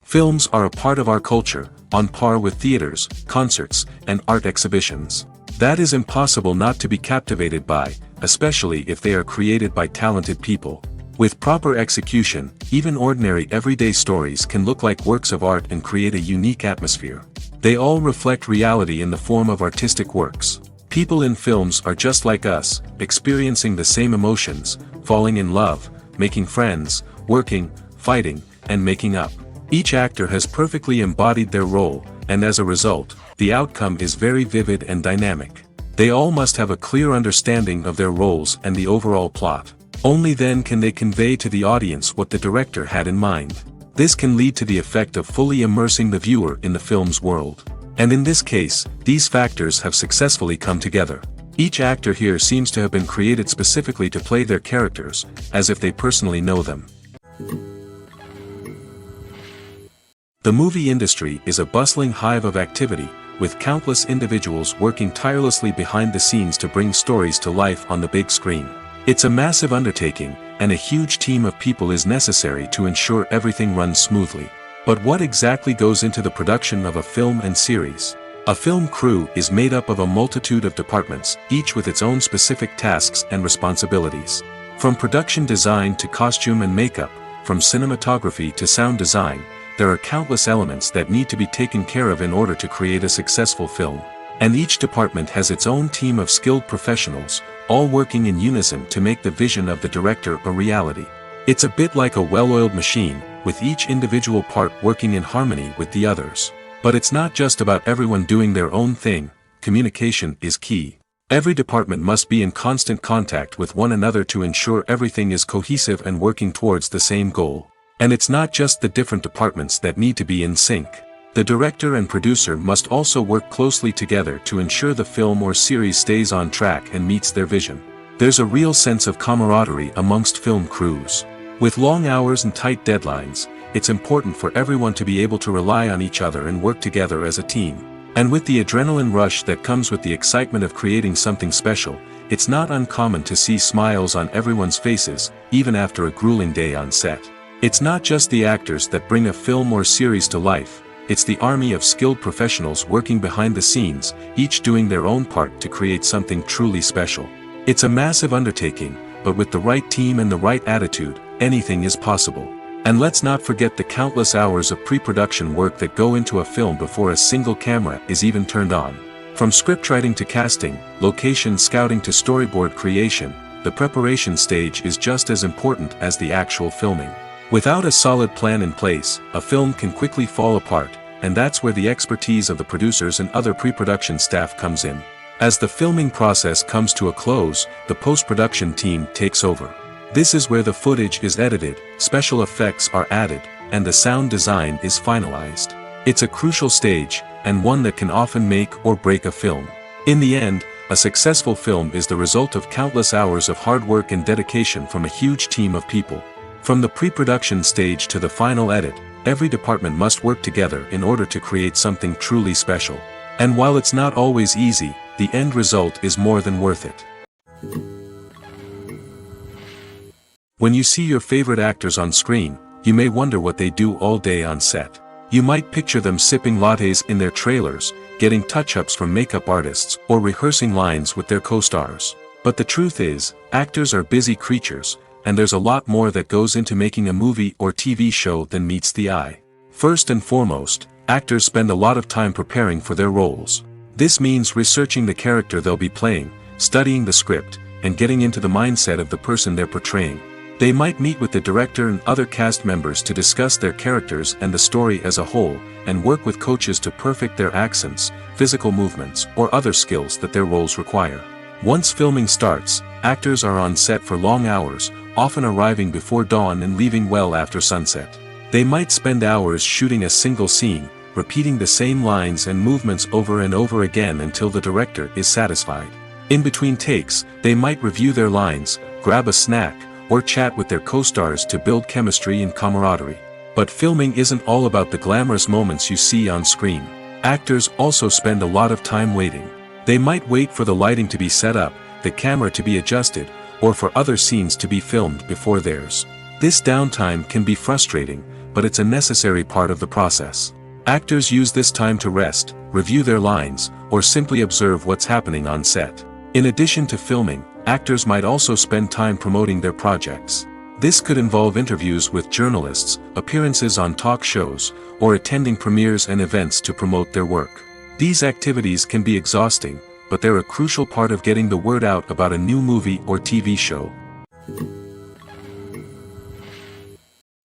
Films are a part of our culture, on par with theaters, concerts, and art exhibitions. That is impossible not to be captivated by, especially if they are created by talented people. With proper execution, even ordinary everyday stories can look like works of art and create a unique atmosphere. They all reflect reality in the form of artistic works. People in films are just like us, experiencing the same emotions, falling in love, making friends, working, fighting, and making up. Each actor has perfectly embodied their role, and as a result, the outcome is very vivid and dynamic. They all must have a clear understanding of their roles and the overall plot. Only then can they convey to the audience what the director had in mind. This can lead to the effect of fully immersing the viewer in the film's world. And in this case, these factors have successfully come together. Each actor here seems to have been created specifically to play their characters, as if they personally know them. The movie industry is a bustling hive of activity, with countless individuals working tirelessly behind the scenes to bring stories to life on the big screen. It's a massive undertaking, and a huge team of people is necessary to ensure everything runs smoothly. But what exactly goes into the production of a film and series? A film crew is made up of a multitude of departments, each with its own specific tasks and responsibilities. From production design to costume and makeup, from cinematography to sound design, there are countless elements that need to be taken care of in order to create a successful film. And each department has its own team of skilled professionals, all working in unison to make the vision of the director a reality. It's a bit like a well-oiled machine, with each individual part working in harmony with the others. But it's not just about everyone doing their own thing. Communication is key. Every department must be in constant contact with one another to ensure everything is cohesive and working towards the same goal. And it's not just the different departments that need to be in sync. The director and producer must also work closely together to ensure the film or series stays on track and meets their vision. There's a real sense of camaraderie amongst film crews. With long hours and tight deadlines, it's important for everyone to be able to rely on each other and work together as a team. And with the adrenaline rush that comes with the excitement of creating something special, it's not uncommon to see smiles on everyone's faces, even after a grueling day on set. It's not just the actors that bring a film or series to life, it's the army of skilled professionals working behind the scenes, each doing their own part to create something truly special. It's a massive undertaking, but with the right team and the right attitude, anything is possible. And let's not forget the countless hours of pre-production work that go into a film before a single camera is even turned on. From scriptwriting to casting, location scouting to storyboard creation, the preparation stage is just as important as the actual filming. Without a solid plan in place, a film can quickly fall apart, and that's where the expertise of the producers and other pre-production staff comes in. As the filming process comes to a close, the post-production team takes over. This is where the footage is edited, special effects are added, and the sound design is finalized. It's a crucial stage, and one that can often make or break a film. In the end, a successful film is the result of countless hours of hard work and dedication from a huge team of people. From the pre-production stage to the final edit, every department must work together in order to create something truly special. And while it's not always easy, the end result is more than worth it. When you see your favorite actors on screen, you may wonder what they do all day on set. You might picture them sipping lattes in their trailers, getting touch-ups from makeup artists, or rehearsing lines with their co-stars. But the truth is, actors are busy creatures, and there's a lot more that goes into making a movie or TV show than meets the eye. First and foremost, actors spend a lot of time preparing for their roles. This means researching the character they'll be playing, studying the script, and getting into the mindset of the person they're portraying. They might meet with the director and other cast members to discuss their characters and the story as a whole, and work with coaches to perfect their accents, physical movements, or other skills that their roles require. Once filming starts, actors are on set for long hours, often arriving before dawn and leaving well after sunset. They might spend hours shooting a single scene, repeating the same lines and movements over and over again until the director is satisfied. In between takes, they might review their lines, grab a snack, or chat with their co-stars to build chemistry and camaraderie. But filming isn't all about the glamorous moments you see on screen. Actors also spend a lot of time waiting. They might wait for the lighting to be set up, the camera to be adjusted, or for other scenes to be filmed before theirs. This downtime can be frustrating, but it's a necessary part of the process. Actors use this time to rest, review their lines, or simply observe what's happening on set. In addition to filming, actors might also spend time promoting their projects. This could involve interviews with journalists, appearances on talk shows, or attending premieres and events to promote their work. These activities can be exhausting, but they're a crucial part of getting the word out about a new movie or TV show.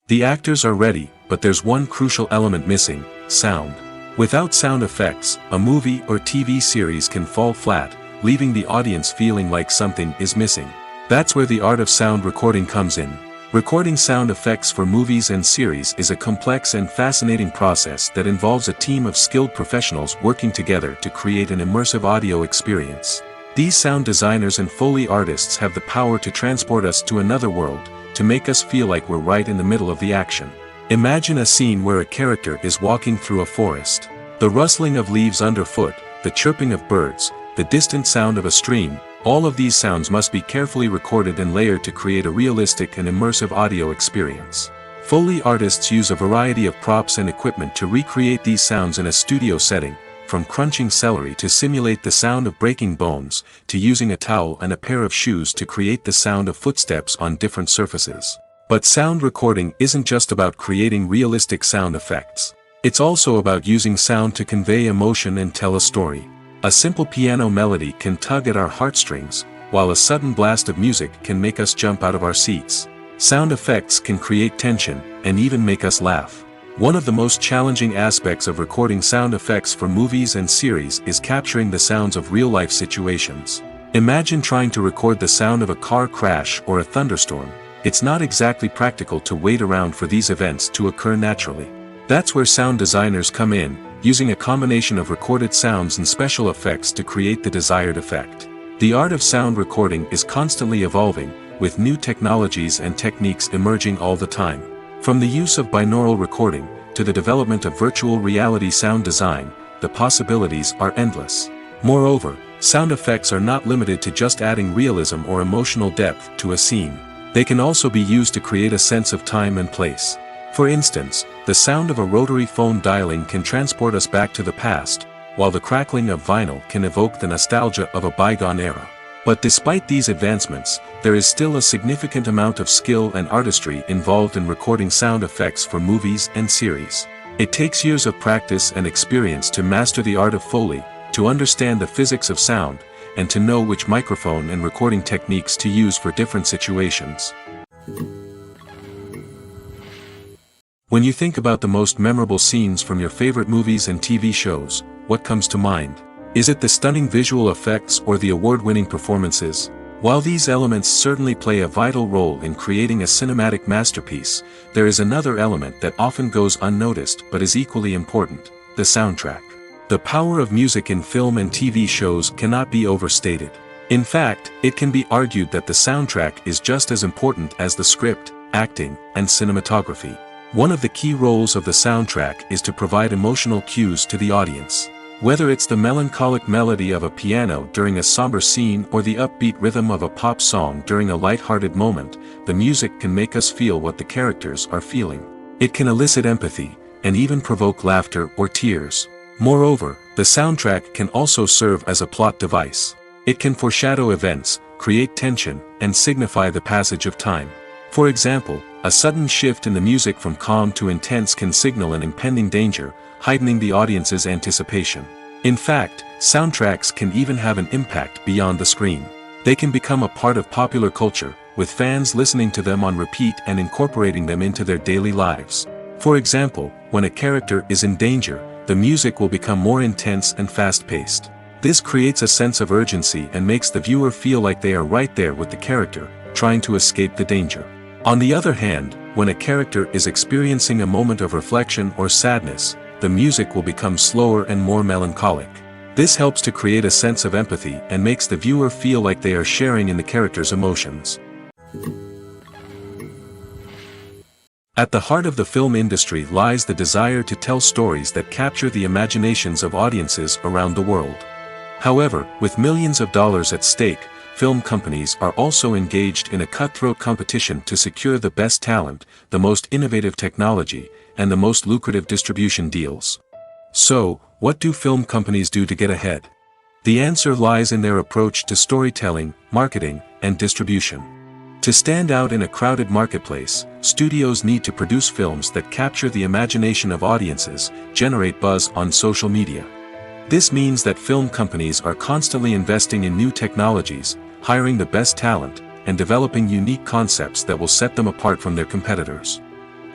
The actors are ready, but there's one crucial element missing: sound. Without sound effects, a movie or TV series can fall flat, leaving the audience feeling like something is missing. That's where the art of sound recording comes in. Recording sound effects for movies and series is a complex and fascinating process that involves a team of skilled professionals working together to create an immersive audio experience. These sound designers and Foley artists have the power to transport us to another world, to make us feel like we're right in the middle of the action. Imagine a scene where a character is walking through a forest. The rustling of leaves underfoot, the chirping of birds, the distant sound of a stream, all of these sounds must be carefully recorded and layered to create a realistic and immersive audio experience. Foley artists use a variety of props and equipment to recreate these sounds in a studio setting, from crunching celery to simulate the sound of breaking bones, to using a towel and a pair of shoes to create the sound of footsteps on different surfaces. But sound recording isn't just about creating realistic sound effects. It's also about using sound to convey emotion and tell a story. A simple piano melody can tug at our heartstrings, while a sudden blast of music can make us jump out of our seats. Sound effects can create tension, and even make us laugh. One of the most challenging aspects of recording sound effects for movies and series is capturing the sounds of real-life situations. Imagine trying to record the sound of a car crash or a thunderstorm. It's not exactly practical to wait around for these events to occur naturally. That's where sound designers come in, using a combination of recorded sounds and special effects to create the desired effect. The art of sound recording is constantly evolving, with new technologies and techniques emerging all the time. From the use of binaural recording, to the development of virtual reality sound design, the possibilities are endless. Moreover, sound effects are not limited to just adding realism or emotional depth to a scene. They can also be used to create a sense of time and place. For instance, the sound of a rotary phone dialing can transport us back to the past, while the crackling of vinyl can evoke the nostalgia of a bygone era. But despite these advancements, there is still a significant amount of skill and artistry involved in recording sound effects for movies and series. It takes years of practice and experience to master the art of Foley, to understand the physics of sound, and to know which microphone and recording techniques to use for different situations. When you think about the most memorable scenes from your favorite movies and TV shows, what comes to mind? Is it the stunning visual effects or the award-winning performances? While these elements certainly play a vital role in creating a cinematic masterpiece, there is another element that often goes unnoticed but is equally important: the soundtrack. The power of music in film and TV shows cannot be overstated. In fact, it can be argued that the soundtrack is just as important as the script, acting, and cinematography. One of the key roles of the soundtrack is to provide emotional cues to the audience. Whether it's the melancholic melody of a piano during a somber scene or the upbeat rhythm of a pop song during a light-hearted moment, the music can make us feel what the characters are feeling. It can elicit empathy, and even provoke laughter or tears. Moreover, the soundtrack can also serve as a plot device. It can foreshadow events, create tension, and signify the passage of time. For example, a sudden shift in the music from calm to intense can signal an impending danger, heightening the audience's anticipation. In fact, soundtracks can even have an impact beyond the screen. They can become a part of popular culture, with fans listening to them on repeat and incorporating them into their daily lives. For example, when a character is in danger, the music will become more intense and fast-paced. This creates a sense of urgency and makes the viewer feel like they are right there with the character, trying to escape the danger. On the other hand, when a character is experiencing a moment of reflection or sadness, the music will become slower and more melancholic. This helps to create a sense of empathy and makes the viewer feel like they are sharing in the character's emotions. At the heart of the film industry lies the desire to tell stories that capture the imaginations of audiences around the world. However, with millions of dollars at stake, film companies are also engaged in a cutthroat competition to secure the best talent, the most innovative technology, and the most lucrative distribution deals. So, what do film companies do to get ahead? The answer lies in their approach to storytelling, marketing, and distribution. To stand out in a crowded marketplace, studios need to produce films that capture the imagination of audiences, generate buzz on social media. This means that film companies are constantly investing in new technologies, hiring the best talent, and developing unique concepts that will set them apart from their competitors.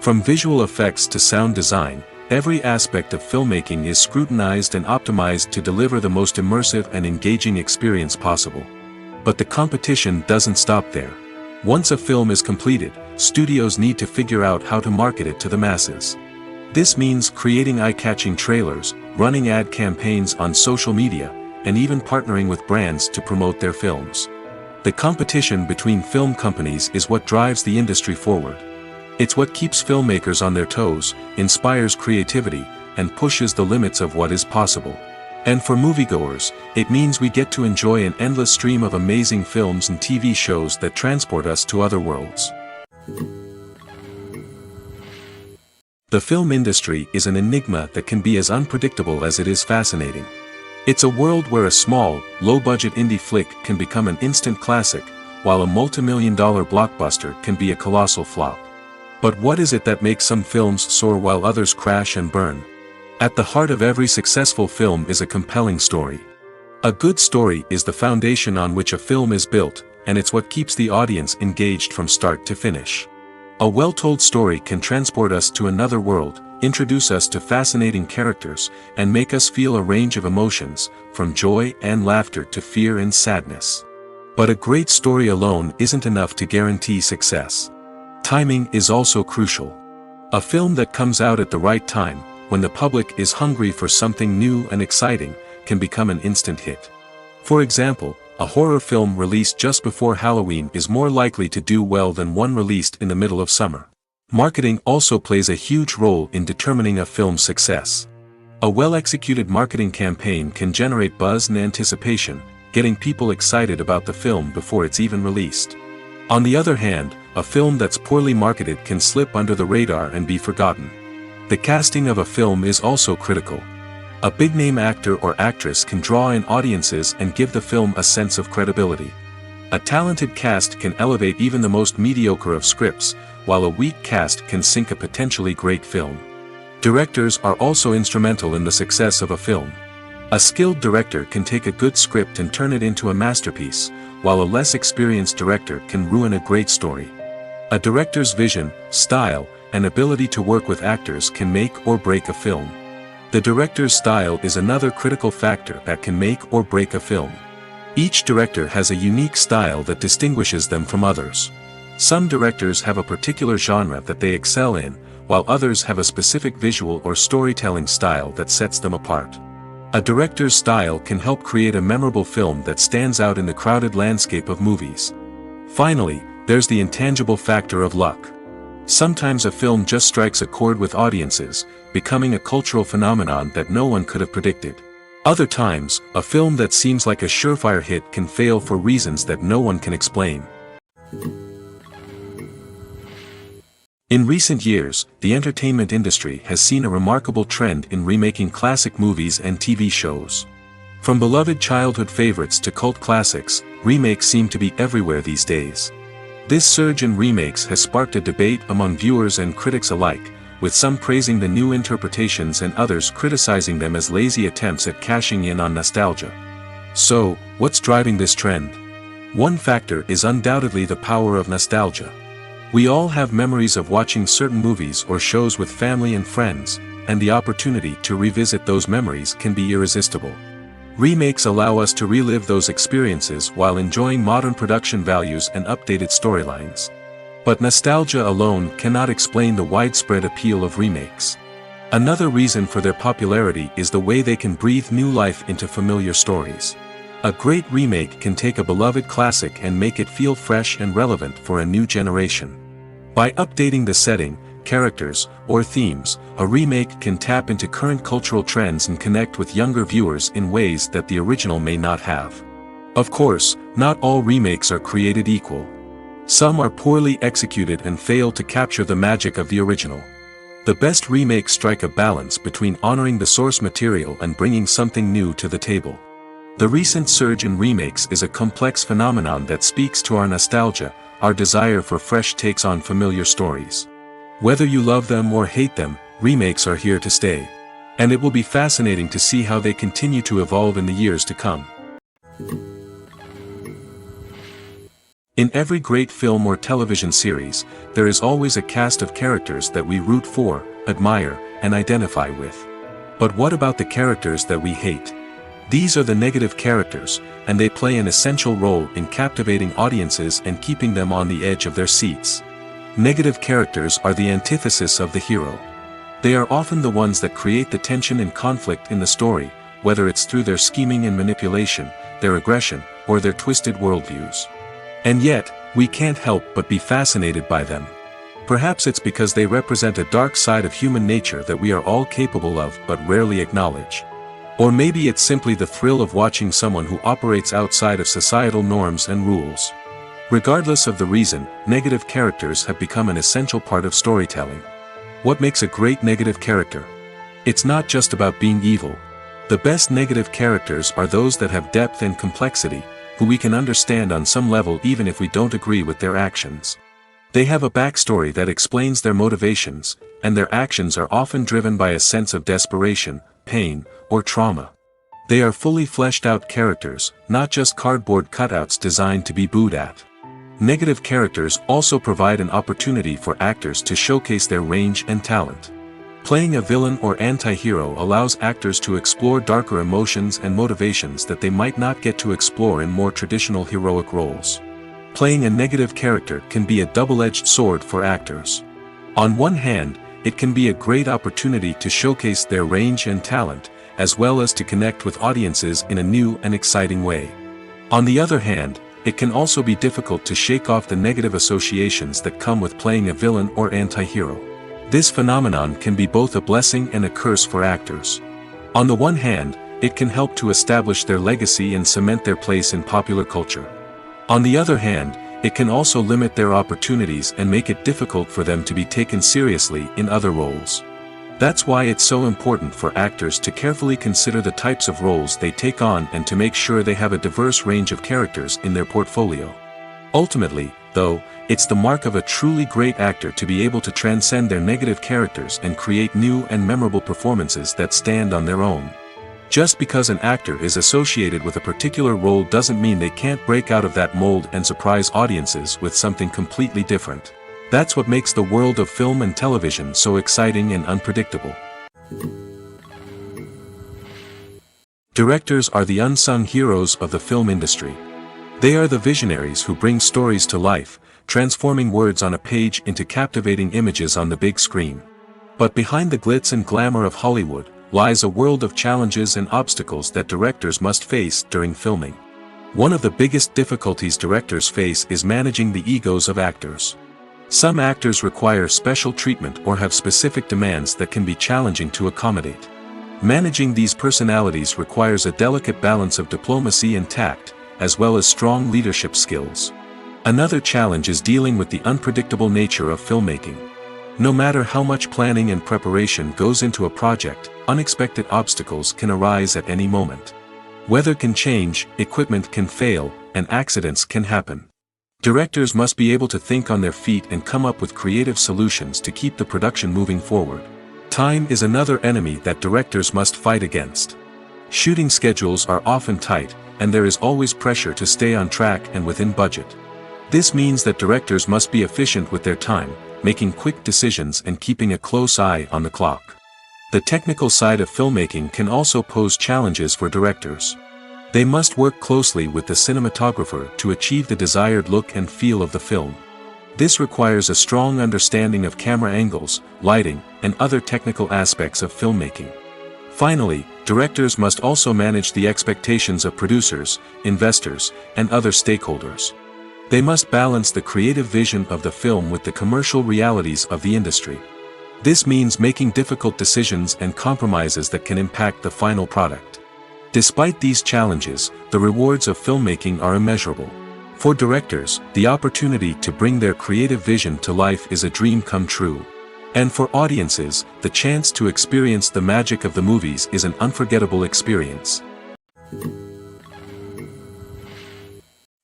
From visual effects to sound design, every aspect of filmmaking is scrutinized and optimized to deliver the most immersive and engaging experience possible. But the competition doesn't stop there. Once a film is completed, studios need to figure out how to market it to the masses. This means creating eye-catching trailers, running ad campaigns on social media, and even partnering with brands to promote their films. The competition between film companies is what drives the industry forward. It's what keeps filmmakers on their toes, inspires creativity, and pushes the limits of what is possible. And for moviegoers, it means we get to enjoy an endless stream of amazing films and TV shows that transport us to other worlds. The film industry is an enigma that can be as unpredictable as it is fascinating. It's a world where a small, low-budget indie flick can become an instant classic, while a multi-million-dollar blockbuster can be a colossal flop. But what is it that makes some films soar while others crash and burn? At the heart of every successful film is a compelling story. A good story is the foundation on which a film is built, and it's what keeps the audience engaged from start to finish. A well-told story can transport us to another world, introduce us to fascinating characters, and make us feel a range of emotions, from joy and laughter to fear and sadness. But a great story alone isn't enough to guarantee success. Timing is also crucial. A film that comes out at the right time, when the public is hungry for something new and exciting, can become an instant hit. For example, a horror film released just before Halloween is more likely to do well than one released in the middle of summer. Marketing also plays a huge role in determining a film's success. A well-executed marketing campaign can generate buzz and anticipation, getting people excited about the film before it's even released. On the other hand, a film that's poorly marketed can slip under the radar and be forgotten. The casting of a film is also critical. A big-name actor or actress can draw in audiences and give the film a sense of credibility. A talented cast can elevate even the most mediocre of scripts, while a weak cast can sink a potentially great film. Directors are also instrumental in the success of a film. A skilled director can take a good script and turn it into a masterpiece, while a less experienced director can ruin a great story. A director's vision, style, and ability to work with actors can make or break a film. The director's style is another critical factor that can make or break a film. Each director has a unique style that distinguishes them from others. Some directors have a particular genre that they excel in, while others have a specific visual or storytelling style that sets them apart. A director's style can help create a memorable film that stands out in the crowded landscape of movies. Finally, there's the intangible factor of luck. Sometimes a film just strikes a chord with audiences, becoming a cultural phenomenon that no one could have predicted. Other times, a film that seems like a surefire hit can fail for reasons that no one can explain. In recent years, the entertainment industry has seen a remarkable trend in remaking classic movies and TV shows. From beloved childhood favorites to cult classics, remakes seem to be everywhere these days. This surge in remakes has sparked a debate among viewers and critics alike, with some praising the new interpretations and others criticizing them as lazy attempts at cashing in on nostalgia. So, what's driving this trend? One factor is undoubtedly the power of nostalgia. We all have memories of watching certain movies or shows with family and friends, and the opportunity to revisit those memories can be irresistible. Remakes allow us to relive those experiences while enjoying modern production values and updated storylines. But nostalgia alone cannot explain the widespread appeal of remakes. Another reason for their popularity is the way they can breathe new life into familiar stories. A great remake can take a beloved classic and make it feel fresh and relevant for a new generation. By updating the setting, characters, or themes, a remake can tap into current cultural trends and connect with younger viewers in ways that the original may not have. Of course, not all remakes are created equal. Some are poorly executed and fail to capture the magic of the original. The best remakes strike a balance between honoring the source material and bringing something new to the table. The recent surge in remakes is a complex phenomenon that speaks to our nostalgia, our desire for fresh takes on familiar stories. Whether you love them or hate them, remakes are here to stay. And it will be fascinating to see how they continue to evolve in the years to come. In every great film or television series, there is always a cast of characters that we root for, admire, and identify with. But what about the characters that we hate? These are the negative characters, and they play an essential role in captivating audiences and keeping them on the edge of their seats. Negative characters are the antithesis of the hero. They are often the ones that create the tension and conflict in the story, whether it's through their scheming and manipulation, their aggression, or their twisted worldviews. And yet, we can't help but be fascinated by them. Perhaps it's because they represent a dark side of human nature that we are all capable of but rarely acknowledge. Or maybe it's simply the thrill of watching someone who operates outside of societal norms and rules. Regardless of the reason, negative characters have become an essential part of storytelling. What makes a great negative character? It's not just about being evil. The best negative characters are those that have depth and complexity, who we can understand on some level even if we don't agree with their actions. They have a backstory that explains their motivations, and their actions are often driven by a sense of desperation, pain, or trauma. They are fully fleshed out characters, not just cardboard cutouts designed to be booed at. Negative characters also provide an opportunity for actors to showcase their range and talent. Playing a villain or anti-hero allows actors to explore darker emotions and motivations that they might not get to explore in more traditional heroic roles. Playing a negative character can be a double-edged sword for actors. On one hand, it can be a great opportunity to showcase their range and talent, as well as to connect with audiences in a new and exciting way. On the other hand, it can also be difficult to shake off the negative associations that come with playing a villain or anti-hero. This phenomenon can be both a blessing and a curse for actors. On the one hand, it can help to establish their legacy and cement their place in popular culture. On the other hand, it can also limit their opportunities and make it difficult for them to be taken seriously in other roles. That's why it's so important for actors to carefully consider the types of roles they take on and to make sure they have a diverse range of characters in their portfolio. Ultimately, though, it's the mark of a truly great actor to be able to transcend their negative characters and create new and memorable performances that stand on their own. Just because an actor is associated with a particular role doesn't mean they can't break out of that mold and surprise audiences with something completely different. That's what makes the world of film and television so exciting and unpredictable. Directors are the unsung heroes of the film industry. They are the visionaries who bring stories to life, transforming words on a page into captivating images on the big screen. But behind the glitz and glamour of Hollywood, lies a world of challenges and obstacles that directors must face during filming. One of the biggest difficulties directors face is managing the egos of actors. Some actors require special treatment or have specific demands that can be challenging to accommodate. Managing these personalities requires a delicate balance of diplomacy and tact, as well as strong leadership skills. Another challenge is dealing with the unpredictable nature of filmmaking. No matter how much planning and preparation goes into a project, unexpected obstacles can arise at any moment. Weather can change, equipment can fail, and accidents can happen. Directors must be able to think on their feet and come up with creative solutions to keep the production moving forward. Time is another enemy that directors must fight against. Shooting schedules are often tight, and there is always pressure to stay on track and within budget. This means that directors must be efficient with their time, making quick decisions and keeping a close eye on the clock. The technical side of filmmaking can also pose challenges for directors. They must work closely with the cinematographer to achieve the desired look and feel of the film. This requires a strong understanding of camera angles, lighting, and other technical aspects of filmmaking. Finally, directors must also manage the expectations of producers, investors, and other stakeholders. They must balance the creative vision of the film with the commercial realities of the industry. This means making difficult decisions and compromises that can impact the final product. Despite these challenges, the rewards of filmmaking are immeasurable. For directors, the opportunity to bring their creative vision to life is a dream come true. And for audiences, the chance to experience the magic of the movies is an unforgettable experience.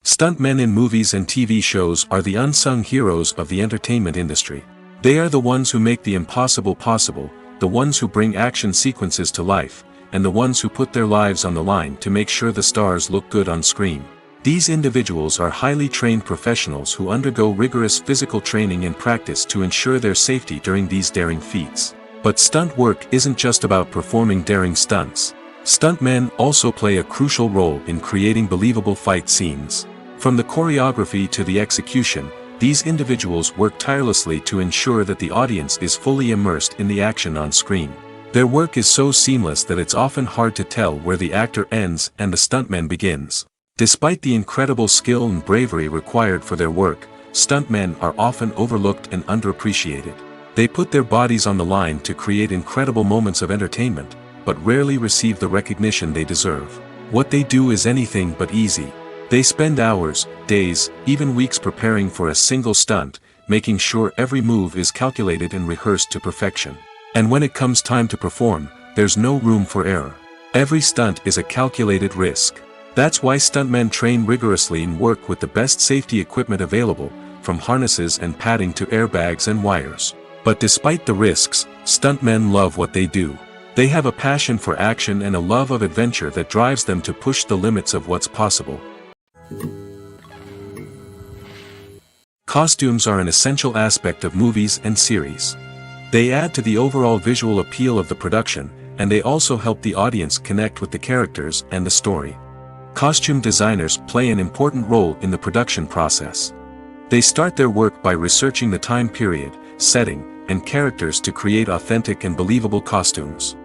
Stuntmen in movies and TV shows are the unsung heroes of the entertainment industry. They are the ones who make the impossible possible, the ones who bring action sequences to life, and the ones who put their lives on the line to make sure the stars look good on screen. These individuals are highly trained professionals who undergo rigorous physical training and practice to ensure their safety during these daring feats. But stunt work isn't just about performing daring stunts. Stuntmen also play a crucial role in creating believable fight scenes. From the choreography to the execution, these individuals work tirelessly to ensure that the audience is fully immersed in the action on screen. Their work is so seamless that it's often hard to tell where the actor ends and the stuntman begins. Despite the incredible skill and bravery required for their work, stuntmen are often overlooked and underappreciated. They put their bodies on the line to create incredible moments of entertainment, but rarely receive the recognition they deserve. What they do is anything but easy. They spend hours, days, even weeks preparing for a single stunt, making sure every move is calculated and rehearsed to perfection. And when it comes time to perform, there's no room for error. Every stunt is a calculated risk. That's why stuntmen train rigorously and work with the best safety equipment available, from harnesses and padding to airbags and wires. But despite the risks, stuntmen love what they do. They have a passion for action and a love of adventure that drives them to push the limits of what's possible. Costumes are an essential aspect of movies and series. They add to the overall visual appeal of the production, and they also help the audience connect with the characters and the story. Costume designers play an important role in the production process. They start their work by researching the time period, setting, and characters to create authentic and believable costumes.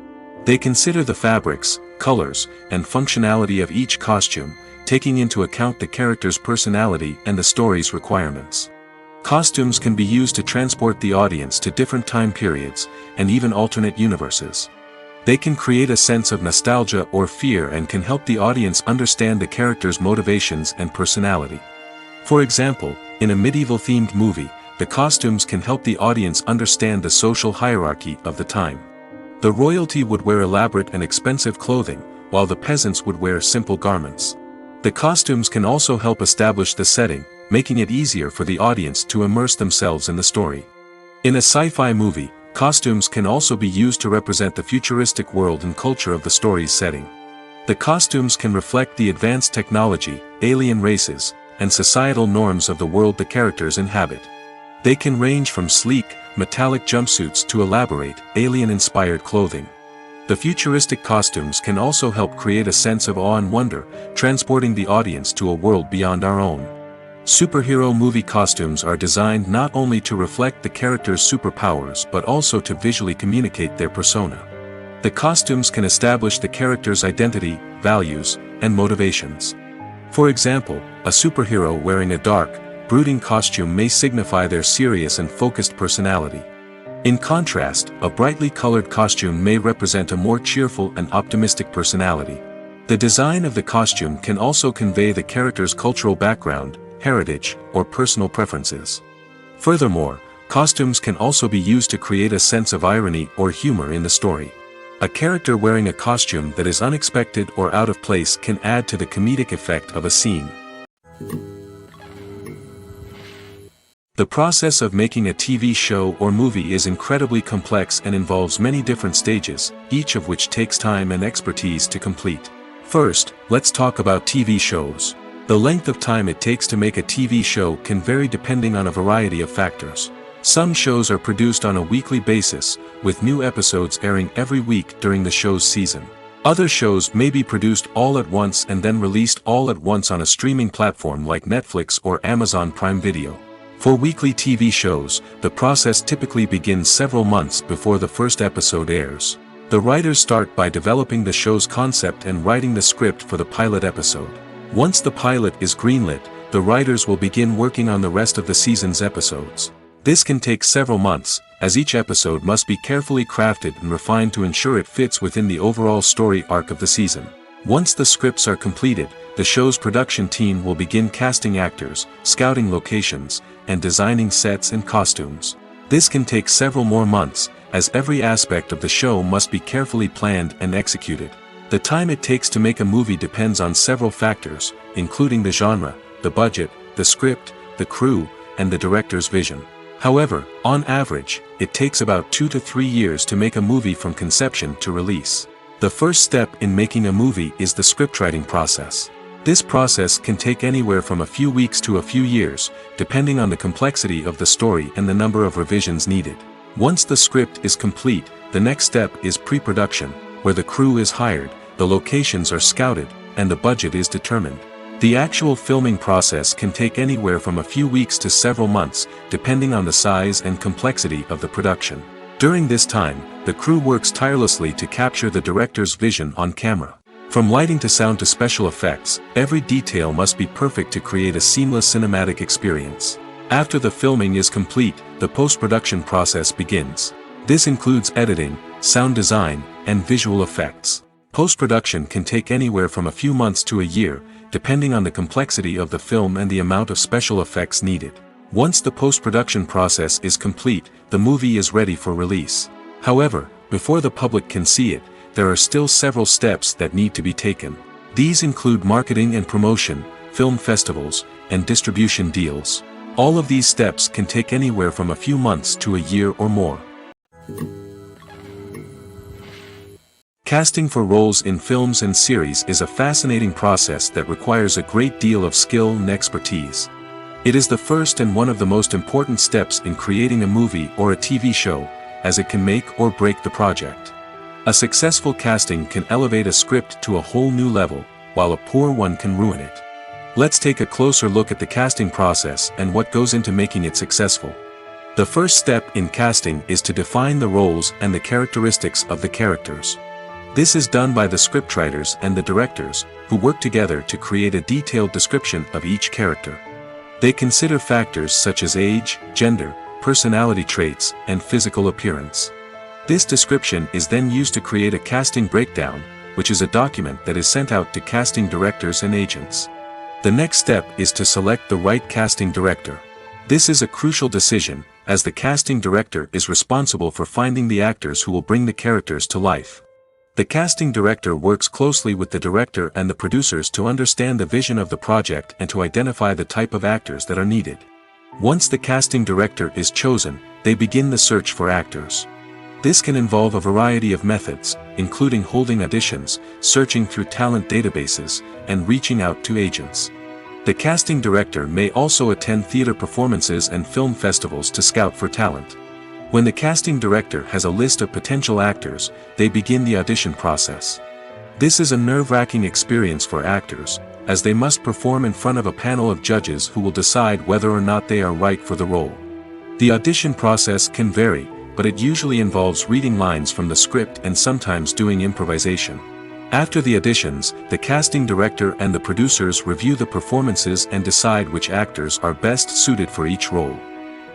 They consider the fabrics, colors, and functionality of each costume, taking into account the character's personality and the story's requirements. Costumes can be used to transport the audience to different time periods, and even alternate universes. They can create a sense of nostalgia or fear and can help the audience understand the character's motivations and personality. For example, in a medieval-themed movie, the costumes can help the audience understand the social hierarchy of the time. The royalty would wear elaborate and expensive clothing, while the peasants would wear simple garments. The costumes can also help establish the setting, making it easier for the audience to immerse themselves in the story. In a sci-fi movie, costumes can also be used to represent the futuristic world and culture of the story's setting. The costumes can reflect the advanced technology, alien races, and societal norms of the world the characters inhabit. They can range from sleek, metallic jumpsuits to elaborate, alien-inspired clothing. The futuristic costumes can also help create a sense of awe and wonder, transporting the audience to a world beyond our own. Superhero movie costumes are designed not only to reflect the character's superpowers but also to visually communicate their persona. The costumes can establish the character's identity, values, and motivations. For example, a superhero wearing a dark, brooding costume may signify their serious and focused personality. In contrast, a brightly colored costume may represent a more cheerful and optimistic personality. The design of the costume can also convey the character's cultural background, heritage, or personal preferences. Furthermore, costumes can also be used to create a sense of irony or humor in the story. A character wearing a costume that is unexpected or out of place can add to the comedic effect of a scene. The process of making a TV show or movie is incredibly complex and involves many different stages, each of which takes time and expertise to complete. First, let's talk about TV shows. The length of time it takes to make a TV show can vary depending on a variety of factors. Some shows are produced on a weekly basis, with new episodes airing every week during the show's season. Other shows may be produced all at once and then released all at once on a streaming platform like Netflix or Amazon Prime Video. For weekly TV shows, the process typically begins several months before the first episode airs. The writers start by developing the show's concept and writing the script for the pilot episode. Once the pilot is greenlit, the writers will begin working on the rest of the season's episodes. This can take several months, as each episode must be carefully crafted and refined to ensure it fits within the overall story arc of the season. Once the scripts are completed, the show's production team will begin casting actors, scouting locations, and designing sets and costumes. This can take several more months, as every aspect of the show must be carefully planned and executed. The time it takes to make a movie depends on several factors, including the genre, the budget, the script, the crew, and the director's vision. However, on average, it takes about 2 to 3 years to make a movie from conception to release. The first step in making a movie is the scriptwriting process. This process can take anywhere from a few weeks to a few years, depending on the complexity of the story and the number of revisions needed. Once the script is complete, the next step is pre-production, where the crew is hired, the locations are scouted, and the budget is determined. The actual filming process can take anywhere from a few weeks to several months, depending on the size and complexity of the production. During this time, the crew works tirelessly to capture the director's vision on camera. From lighting to sound to special effects, every detail must be perfect to create a seamless cinematic experience. After the filming is complete, the post-production process begins. This includes editing, sound design, and visual effects. Post-production can take anywhere from a few months to a year, depending on the complexity of the film and the amount of special effects needed. Once the post-production process is complete, the movie is ready for release. However, before the public can see it, there are still several steps that need to be taken. These include marketing and promotion, film festivals, and distribution deals. All of these steps can take anywhere from a few months to a year or more. Casting for roles in films and series is a fascinating process that requires a great deal of skill and expertise. It is the first and one of the most important steps in creating a movie or a TV show, as it can make or break the project. A successful casting can elevate a script to a whole new level, while a poor one can ruin it. Let's take a closer look at the casting process and what goes into making it successful. The first step in casting is to define the roles and the characteristics of the characters. This is done by the scriptwriters and the directors, who work together to create a detailed description of each character. They consider factors such as age, gender, personality traits, and physical appearance. This description is then used to create a casting breakdown, which is a document that is sent out to casting directors and agents. The next step is to select the right casting director. This is a crucial decision, as the casting director is responsible for finding the actors who will bring the characters to life. The casting director works closely with the director and the producers to understand the vision of the project and to identify the type of actors that are needed. Once the casting director is chosen, they begin the search for actors. This can involve a variety of methods, including holding auditions, searching through talent databases, and reaching out to agents. The casting director may also attend theater performances and film festivals to scout for talent. When the casting director has a list of potential actors, they begin the audition process. This is a nerve-wracking experience for actors, as they must perform in front of a panel of judges who will decide whether or not they are right for the role. The audition process can vary, but it usually involves reading lines from the script and sometimes doing improvisation. After the auditions, the casting director and the producers review the performances and decide which actors are best suited for each role.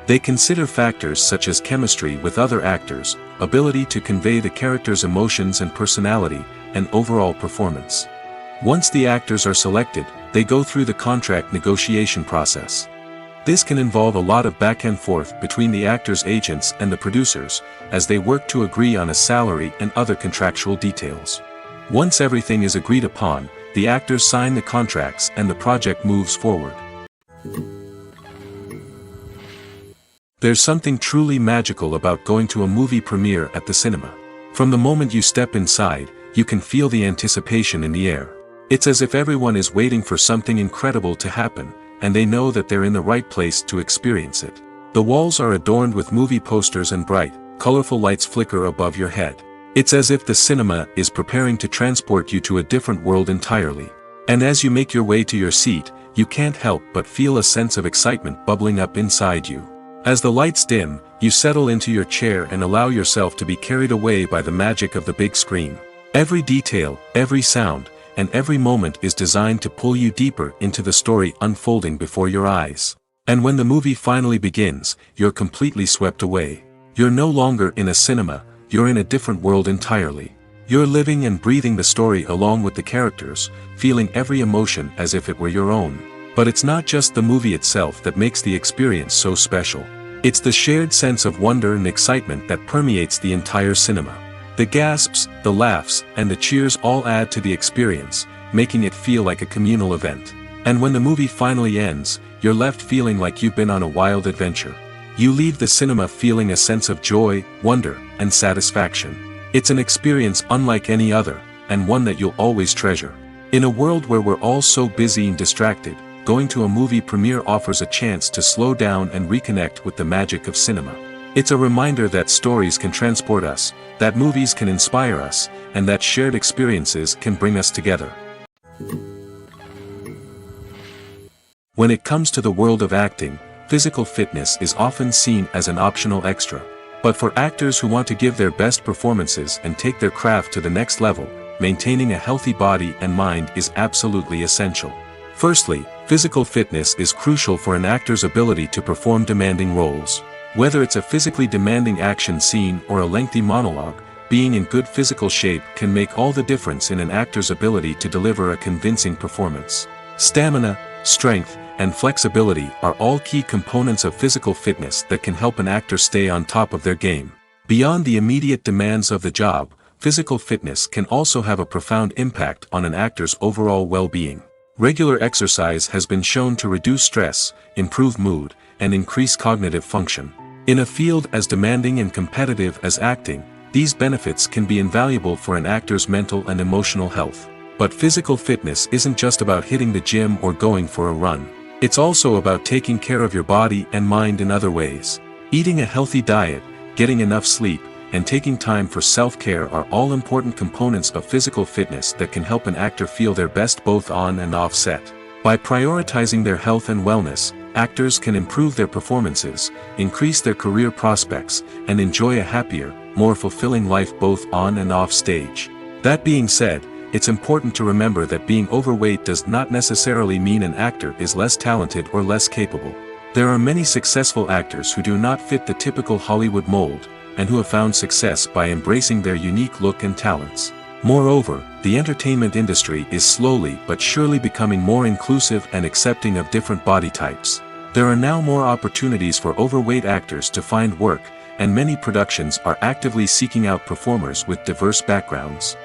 They consider factors such as chemistry with other actors, ability to convey the character's emotions and personality, and overall performance. Once the actors are selected, they go through the contract negotiation process. This can involve a lot of back and forth between the actors' agents and the producers, as they work to agree on a salary and other contractual details. Once everything is agreed upon, the actors sign the contracts and the project moves forward. There's something truly magical about going to a movie premiere at the cinema. From the moment you step inside, you can feel the anticipation in the air. It's as if everyone is waiting for something incredible to happen, and they know that they're in the right place to experience it. The walls are adorned with movie posters and bright, colorful lights flicker above your head. It's as if the cinema is preparing to transport you to a different world entirely. And as you make your way to your seat, you can't help but feel a sense of excitement bubbling up inside you. As the lights dim, you settle into your chair and allow yourself to be carried away by the magic of the big screen. Every detail, every sound, and every moment is designed to pull you deeper into the story unfolding before your eyes. And when the movie finally begins, you're completely swept away. You're no longer in a cinema, you're in a different world entirely. You're living and breathing the story along with the characters, feeling every emotion as if it were your own. But it's not just the movie itself that makes the experience so special. It's the shared sense of wonder and excitement that permeates the entire cinema. The gasps, the laughs, and the cheers all add to the experience, making it feel like a communal event. And when the movie finally ends, you're left feeling like you've been on a wild adventure. You leave the cinema feeling a sense of joy, wonder, and satisfaction. It's an experience unlike any other, and one that you'll always treasure. In a world where we're all so busy and distracted, going to a movie premiere offers a chance to slow down and reconnect with the magic of cinema. It's a reminder that stories can transport us, that movies can inspire us, and that shared experiences can bring us together. When it comes to the world of acting, physical fitness is often seen as an optional extra. But for actors who want to give their best performances and take their craft to the next level, maintaining a healthy body and mind is absolutely essential. Firstly, physical fitness is crucial for an actor's ability to perform demanding roles. Whether it's a physically demanding action scene or a lengthy monologue, being in good physical shape can make all the difference in an actor's ability to deliver a convincing performance. Stamina, strength, and flexibility are all key components of physical fitness that can help an actor stay on top of their game. Beyond the immediate demands of the job, physical fitness can also have a profound impact on an actor's overall well-being. Regular exercise has been shown to reduce stress, improve mood, and increase cognitive function. In a field as demanding and competitive as acting, these benefits can be invaluable for an actor's mental and emotional health. But physical fitness isn't just about hitting the gym or going for a run. It's also about taking care of your body and mind in other ways. Eating a healthy diet, getting enough sleep, and taking time for self-care are all important components of physical fitness that can help an actor feel their best both on and off set. By prioritizing their health and wellness, actors can improve their performances, increase their career prospects, and enjoy a happier, more fulfilling life both on and off stage. That being said, it's important to remember that being overweight does not necessarily mean an actor is less talented or less capable. There are many successful actors who do not fit the typical Hollywood mold, and who have found success by embracing their unique look and talents. Moreover, the entertainment industry is slowly but surely becoming more inclusive and accepting of different body types. There are now more opportunities for overweight actors to find work, and many productions are actively seeking out performers with diverse backgrounds.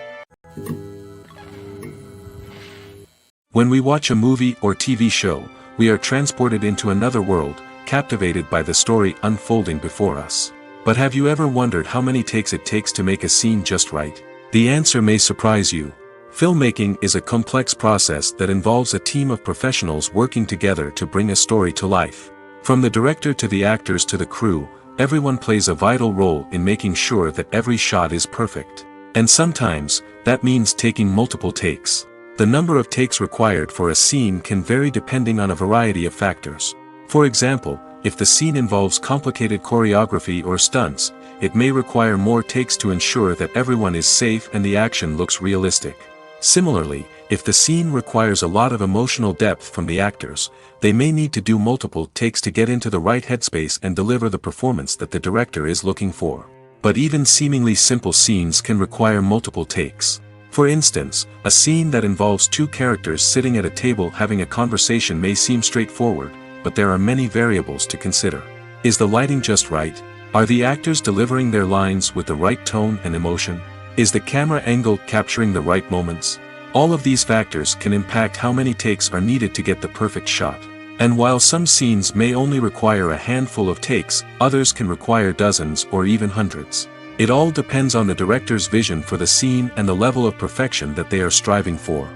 When we watch a movie or TV show, we are transported into another world, captivated by the story unfolding before us. But have you ever wondered how many takes it takes to make a scene just right? The answer may surprise you. Filmmaking is a complex process that involves a team of professionals working together to bring a story to life. From the director to the actors to the crew, everyone plays a vital role in making sure that every shot is perfect. And sometimes, that means taking multiple takes. The number of takes required for a scene can vary depending on a variety of factors. For example, if the scene involves complicated choreography or stunts, it may require more takes to ensure that everyone is safe and the action looks realistic. Similarly, if the scene requires a lot of emotional depth from the actors, they may need to do multiple takes to get into the right headspace and deliver the performance that the director is looking for. But even seemingly simple scenes can require multiple takes. For instance, a scene that involves two characters sitting at a table having a conversation may seem straightforward, but there are many variables to consider. Is the lighting just right? Are the actors delivering their lines with the right tone and emotion? Is the camera angle capturing the right moments? All of these factors can impact how many takes are needed to get the perfect shot. And while some scenes may only require a handful of takes, others can require dozens or even hundreds. It all depends on the director's vision for the scene and the level of perfection that they are striving for.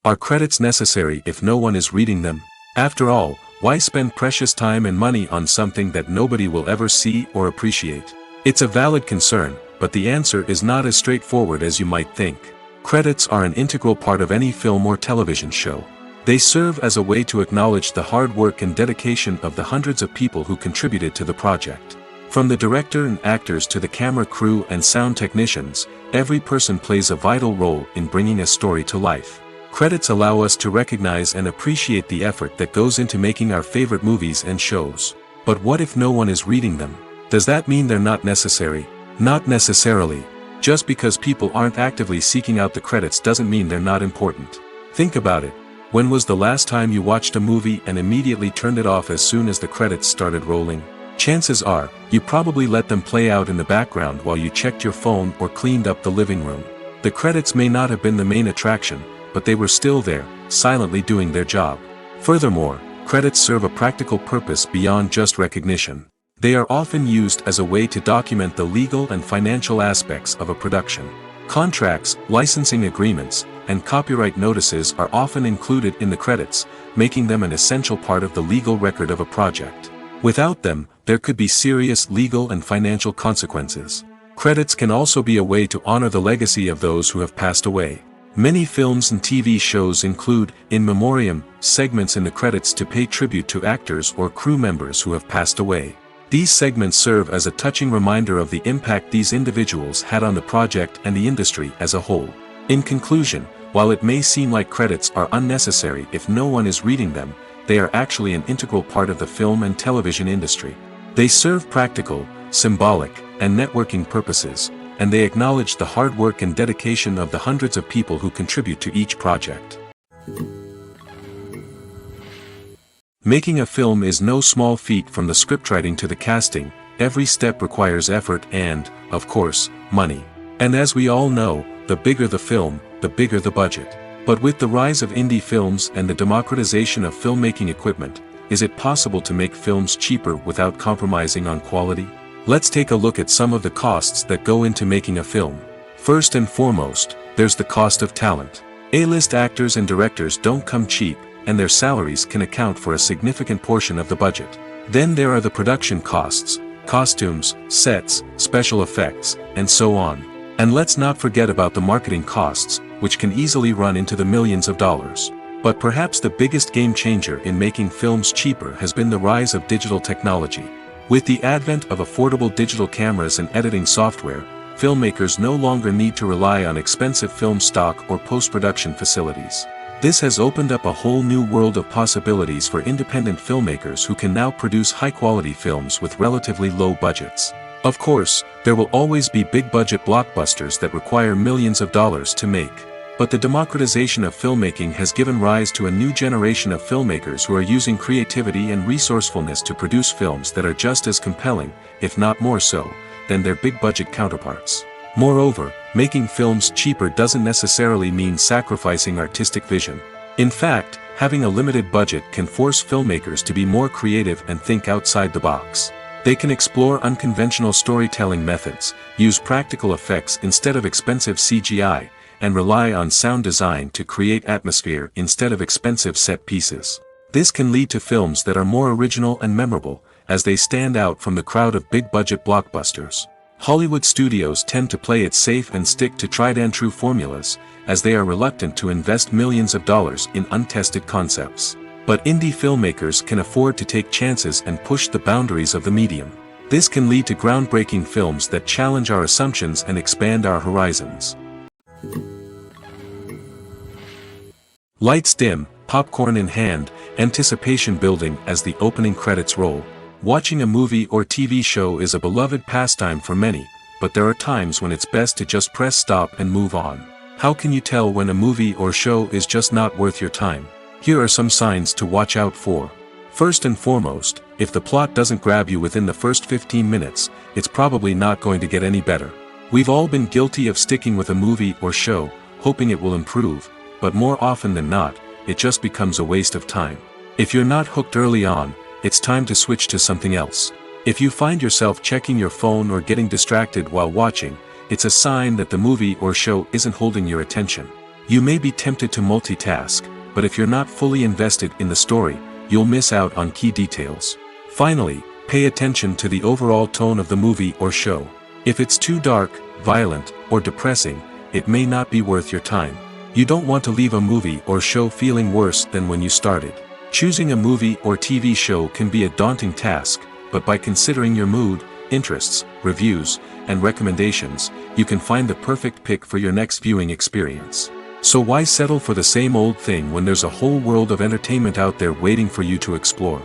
Are credits necessary if no one is reading them? After all, why spend precious time and money on something that nobody will ever see or appreciate? It's a valid concern, but the answer is not as straightforward as you might think. Credits are an integral part of any film or television show. They serve as a way to acknowledge the hard work and dedication of the hundreds of people who contributed to the project. From the director and actors to the camera crew and sound technicians, every person plays a vital role in bringing a story to life. Credits allow us to recognize and appreciate the effort that goes into making our favorite movies and shows. But what if no one is reading them? Does that mean they're not necessary? Not necessarily. Just because people aren't actively seeking out the credits doesn't mean they're not important. Think about it. When was the last time you watched a movie and immediately turned it off as soon as the credits started rolling? Chances are, you probably let them play out in the background while you checked your phone or cleaned up the living room. The credits may not have been the main attraction, but they were still there, silently doing their job. Furthermore, credits serve a practical purpose beyond just recognition. They are often used as a way to document the legal and financial aspects of a production. Contracts, licensing agreements, and copyright notices are often included in the credits, making them an essential part of the legal record of a project. Without them, there could be serious legal and financial consequences. Credits can also be a way to honor the legacy of those who have passed away. Many films and TV shows include, in memoriam, segments in the credits to pay tribute to actors or crew members who have passed away. These segments serve as a touching reminder of the impact these individuals had on the project and the industry as a whole. In conclusion, while it may seem like credits are unnecessary if no one is reading them, they are actually an integral part of the film and television industry. They serve practical, symbolic, and networking purposes, and they acknowledge the hard work and dedication of the hundreds of people who contribute to each project. Making a film is no small feat. From the scriptwriting to the casting, every step requires effort and, of course, money. And as we all know, the bigger the film, the bigger the budget. But with the rise of indie films and the democratization of filmmaking equipment, is it possible to make films cheaper without compromising on quality? Let's take a look at some of the costs that go into making a film. First and foremost, there's the cost of talent. A-list actors and directors don't come cheap, and their salaries can account for a significant portion of the budget. Then there are the production costs, costumes, sets, special effects, and so on. And let's not forget about the marketing costs, which can easily run into the millions of dollars. But perhaps the biggest game changer in making films cheaper has been the rise of digital technology. With the advent of affordable digital cameras and editing software, filmmakers no longer need to rely on expensive film stock or post-production facilities. This has opened up a whole new world of possibilities for independent filmmakers who can now produce high-quality films with relatively low budgets. Of course, there will always be big-budget blockbusters that require millions of dollars to make. But the democratization of filmmaking has given rise to a new generation of filmmakers who are using creativity and resourcefulness to produce films that are just as compelling, if not more so, than their big-budget counterparts. Moreover, making films cheaper doesn't necessarily mean sacrificing artistic vision. In fact, having a limited budget can force filmmakers to be more creative and think outside the box. They can explore unconventional storytelling methods, use practical effects instead of expensive CGI, and rely on sound design to create atmosphere instead of expensive set pieces. This can lead to films that are more original and memorable, as they stand out from the crowd of big-budget blockbusters. Hollywood studios tend to play it safe and stick to tried-and-true formulas, as they are reluctant to invest millions of dollars in untested concepts. But indie filmmakers can afford to take chances and push the boundaries of the medium. This can lead to groundbreaking films that challenge our assumptions and expand our horizons. Lights dim, popcorn in hand, anticipation building as the opening credits roll. Watching a movie or TV show is a beloved pastime for many, but there are times when it's best to just press stop and move on. How can you tell when a movie or show is just not worth your time? Here are some signs to watch out for. First and foremost, if the plot doesn't grab you within the first 15 minutes, it's probably not going to get any better. We've all been guilty of sticking with a movie or show, hoping it will improve, but more often than not, it just becomes a waste of time. If you're not hooked early on, it's time to switch to something else. If you find yourself checking your phone or getting distracted while watching, it's a sign that the movie or show isn't holding your attention. You may be tempted to multitask, but if you're not fully invested in the story, you'll miss out on key details. Finally, pay attention to the overall tone of the movie or show. If it's too dark, violent, or depressing, it may not be worth your time. You don't want to leave a movie or show feeling worse than when you started. Choosing a movie or TV show can be a daunting task, but by considering your mood, interests, reviews, and recommendations, you can find the perfect pick for your next viewing experience. So why settle for the same old thing when there's a whole world of entertainment out there waiting for you to explore?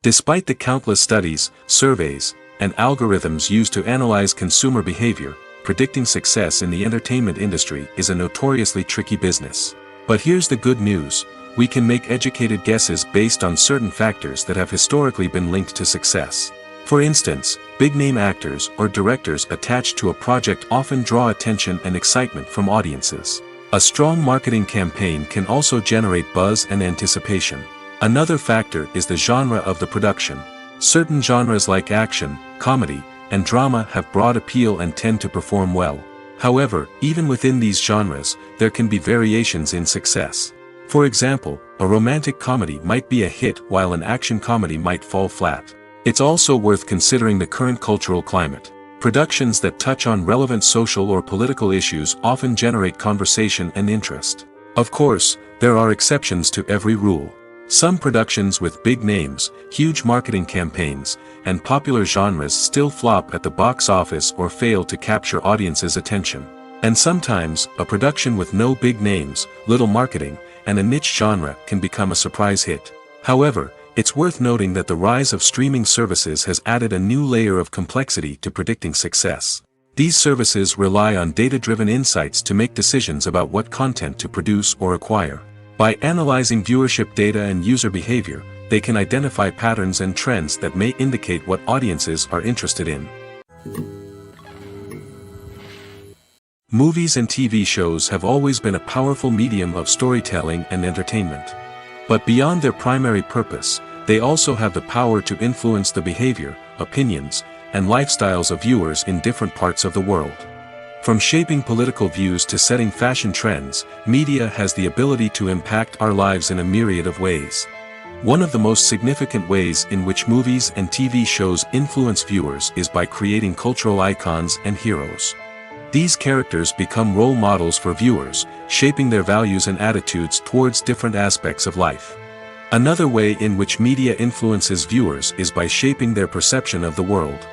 Despite the countless studies, surveys, and algorithms used to analyze consumer behavior, predicting success in the entertainment industry is a notoriously tricky business. But here's the good news: we can make educated guesses based on certain factors that have historically been linked to success. For instance, big-name actors or directors attached to a project often draw attention and excitement from audiences. A strong marketing campaign can also generate buzz and anticipation. Another factor is the genre of the production. Certain genres like action, comedy, and drama have broad appeal and tend to perform well. However, even within these genres, there can be variations in success. For example, a romantic comedy might be a hit while an action comedy might fall flat. It's also worth considering the current cultural climate. Productions that touch on relevant social or political issues often generate conversation and interest. Of course, there are exceptions to every rule. Some productions with big names, huge marketing campaigns, and popular genres still flop at the box office or fail to capture audiences' attention. And sometimes, a production with no big names, little marketing, and a niche genre can become a surprise hit. However, it's worth noting that the rise of streaming services has added a new layer of complexity to predicting success. These services rely on data-driven insights to make decisions about what content to produce or acquire. By analyzing viewership data and user behavior, they can identify patterns and trends that may indicate what audiences are interested in. Movies and TV shows have always been a powerful medium of storytelling and entertainment. But beyond their primary purpose, they also have the power to influence the behavior, opinions, and lifestyles of viewers in different parts of the world. From shaping political views to setting fashion trends, media has the ability to impact our lives in a myriad of ways. One of the most significant ways in which movies and TV shows influence viewers is by creating cultural icons and heroes. These characters become role models for viewers, shaping their values and attitudes towards different aspects of life. Another way in which media influences viewers is by shaping their perception of the world.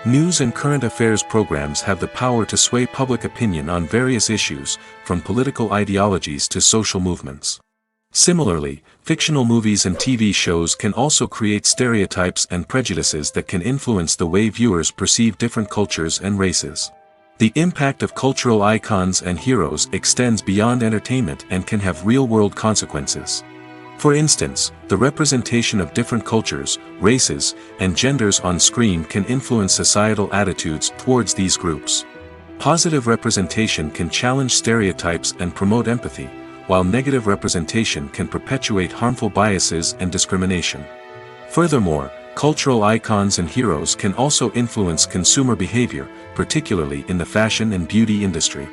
News and current affairs programs have the power to sway public opinion on various issues, from political ideologies to social movements. Similarly, fictional movies and TV shows can also create stereotypes and prejudices that can influence the way viewers perceive different cultures and races. The impact of cultural icons and heroes extends beyond entertainment and can have real-world consequences. For instance, the representation of different cultures, races, and genders on screen can influence societal attitudes towards these groups. Positive representation can challenge stereotypes and promote empathy, while negative representation can perpetuate harmful biases and discrimination. Furthermore, cultural icons and heroes can also influence consumer behavior, particularly in the fashion and beauty industry.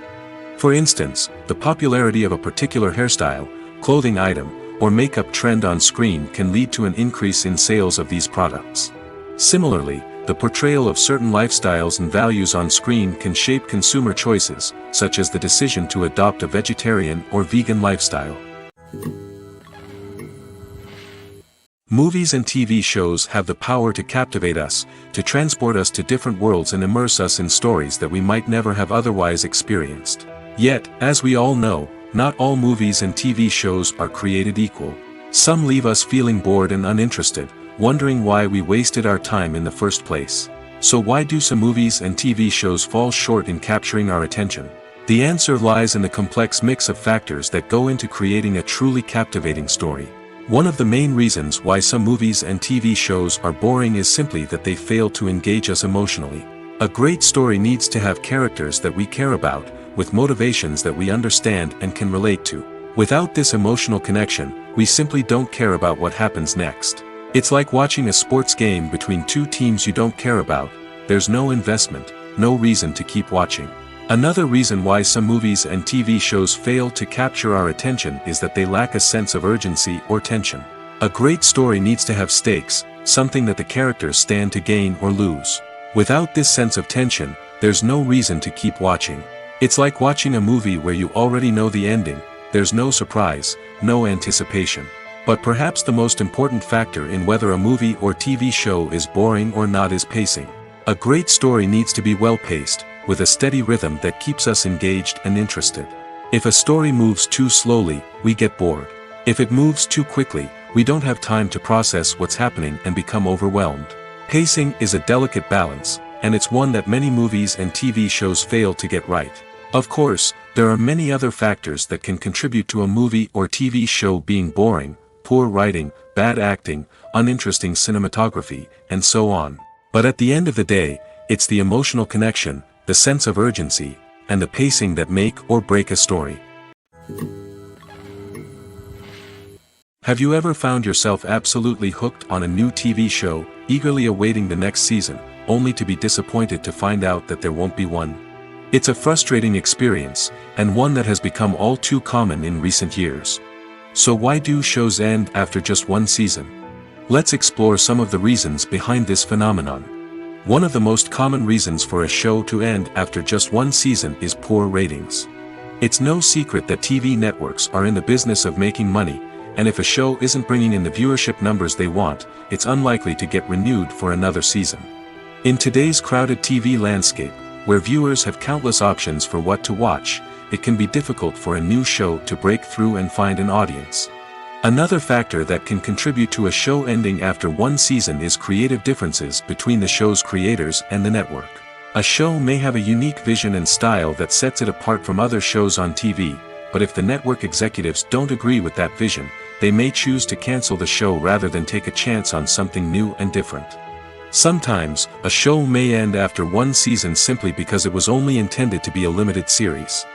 For instance, the popularity of a particular hairstyle, clothing item, or makeup trend on screen can lead to an increase in sales of these products. Similarly, the portrayal of certain lifestyles and values on screen can shape consumer choices, such as the decision to adopt a vegetarian or vegan lifestyle. Movies and TV shows have the power to captivate us, to transport us to different worlds and immerse us in stories that we might never have otherwise experienced. Yet, as we all know, not all movies and TV shows are created equal. Some leave us feeling bored and uninterested, wondering why we wasted our time in the first place. So why do some movies and TV shows fall short in capturing our attention? The answer lies in the complex mix of factors that go into creating a truly captivating story. One of the main reasons why some movies and TV shows are boring is simply that they fail to engage us emotionally. A great story needs to have characters that we care about, with motivations that we understand and can relate to. Without this emotional connection, we simply don't care about what happens next. It's like watching a sports game between two teams you don't care about. There's no investment, no reason to keep watching. Another reason why some movies and TV shows fail to capture our attention is that they lack a sense of urgency or tension. A great story needs to have stakes, something that the characters stand to gain or lose. Without this sense of tension, there's no reason to keep watching. It's like watching a movie where you already know the ending. There's no surprise, no anticipation. But perhaps the most important factor in whether a movie or TV show is boring or not is pacing. A great story needs to be well-paced, with a steady rhythm that keeps us engaged and interested. If a story moves too slowly, we get bored. If it moves too quickly, we don't have time to process what's happening and become overwhelmed. Pacing is a delicate balance, and it's one that many movies and TV shows fail to get right. Of course, there are many other factors that can contribute to a movie or TV show being boring: poor writing, bad acting, uninteresting cinematography, and so on. But at the end of the day, it's the emotional connection, the sense of urgency, and the pacing that make or break a story. Have you ever found yourself absolutely hooked on a new TV show, eagerly awaiting the next season, only to be disappointed to find out that there won't be one? It's a frustrating experience, and one that has become all too common in recent years. So why do shows end after just one season? Let's explore some of the reasons behind this phenomenon. One of the most common reasons for a show to end after just one season is poor ratings. It's no secret that TV networks are in the business of making money, and if a show isn't bringing in the viewership numbers they want, it's unlikely to get renewed for another season. In today's crowded TV landscape, where viewers have countless options for what to watch, it can be difficult for a new show to break through and find an audience. Another factor that can contribute to a show ending after one season is creative differences between the show's creators and the network. A show may have a unique vision and style that sets it apart from other shows on TV, but if the network executives don't agree with that vision, they may choose to cancel the show rather than take a chance on something new and different. Sometimes, a show may end after one season simply because it was only intended to be a limited series.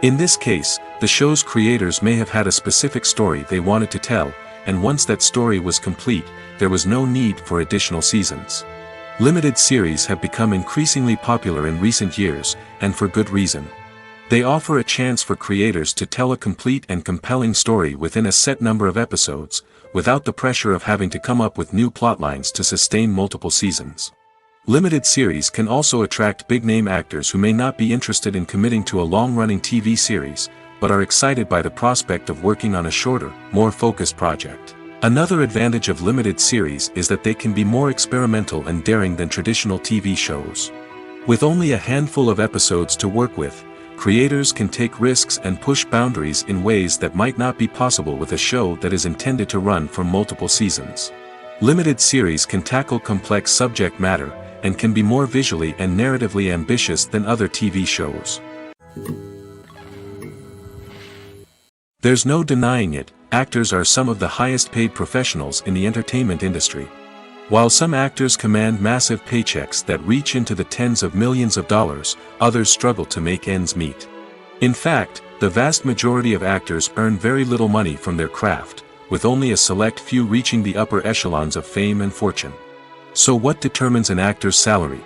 In this case, the show's creators may have had a specific story they wanted to tell, and once that story was complete, there was no need for additional seasons. Limited series have become increasingly popular in recent years, and for good reason. They offer a chance for creators to tell a complete and compelling story within a set number of episodes, without the pressure of having to come up with new plotlines to sustain multiple seasons. Limited series can also attract big-name actors who may not be interested in committing to a long-running TV series, but are excited by the prospect of working on a shorter, more focused project. Another advantage of limited series is that they can be more experimental and daring than traditional TV shows. With only a handful of episodes to work with, creators can take risks and push boundaries in ways that might not be possible with a show that is intended to run for multiple seasons. Limited series can tackle complex subject matter, and can be more visually and narratively ambitious than other TV shows. There's no denying it, actors are some of the highest paid professionals in the entertainment industry. While some actors command massive paychecks that reach into the tens of millions of dollars, others struggle to make ends meet. In fact, the vast majority of actors earn very little money from their craft, with only a select few reaching the upper echelons of fame and fortune. So what determines an actor's salary?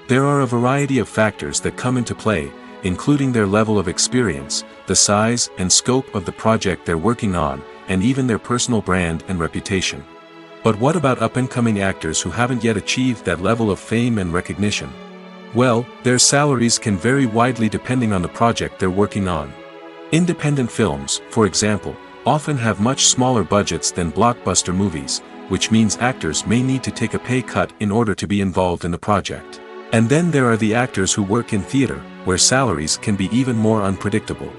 There are a variety of factors that come into play, including their level of experience, the size and scope of the project they're working on, and even their personal brand and reputation. But what about up-and-coming actors who haven't yet achieved that level of fame and recognition? Well, their salaries can vary widely depending on the project they're working on. Independent films, for example, often have much smaller budgets than blockbuster movies, which means actors may need to take a pay cut in order to be involved in the project. And then there are the actors who work in theater, where salaries can be even more unpredictable.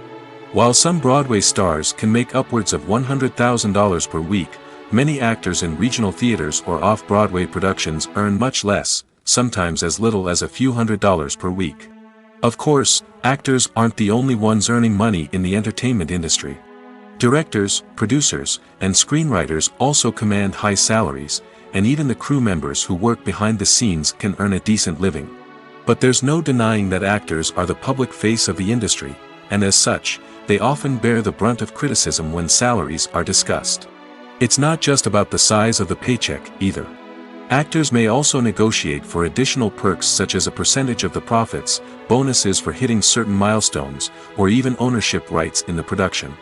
While some Broadway stars can make upwards of $100,000 per week, many actors in regional theaters or off-Broadway productions earn much less, sometimes as little as a few $100s per week. Of course, actors aren't the only ones earning money in the entertainment industry. Directors, producers, and screenwriters also command high salaries, and even the crew members who work behind the scenes can earn a decent living. But there's no denying that actors are the public face of the industry, and as such, they often bear the brunt of criticism when salaries are discussed. It's not just about the size of the paycheck, either. Actors may also negotiate for additional perks such as a percentage of the profits, bonuses for hitting certain milestones, or even ownership rights in the production.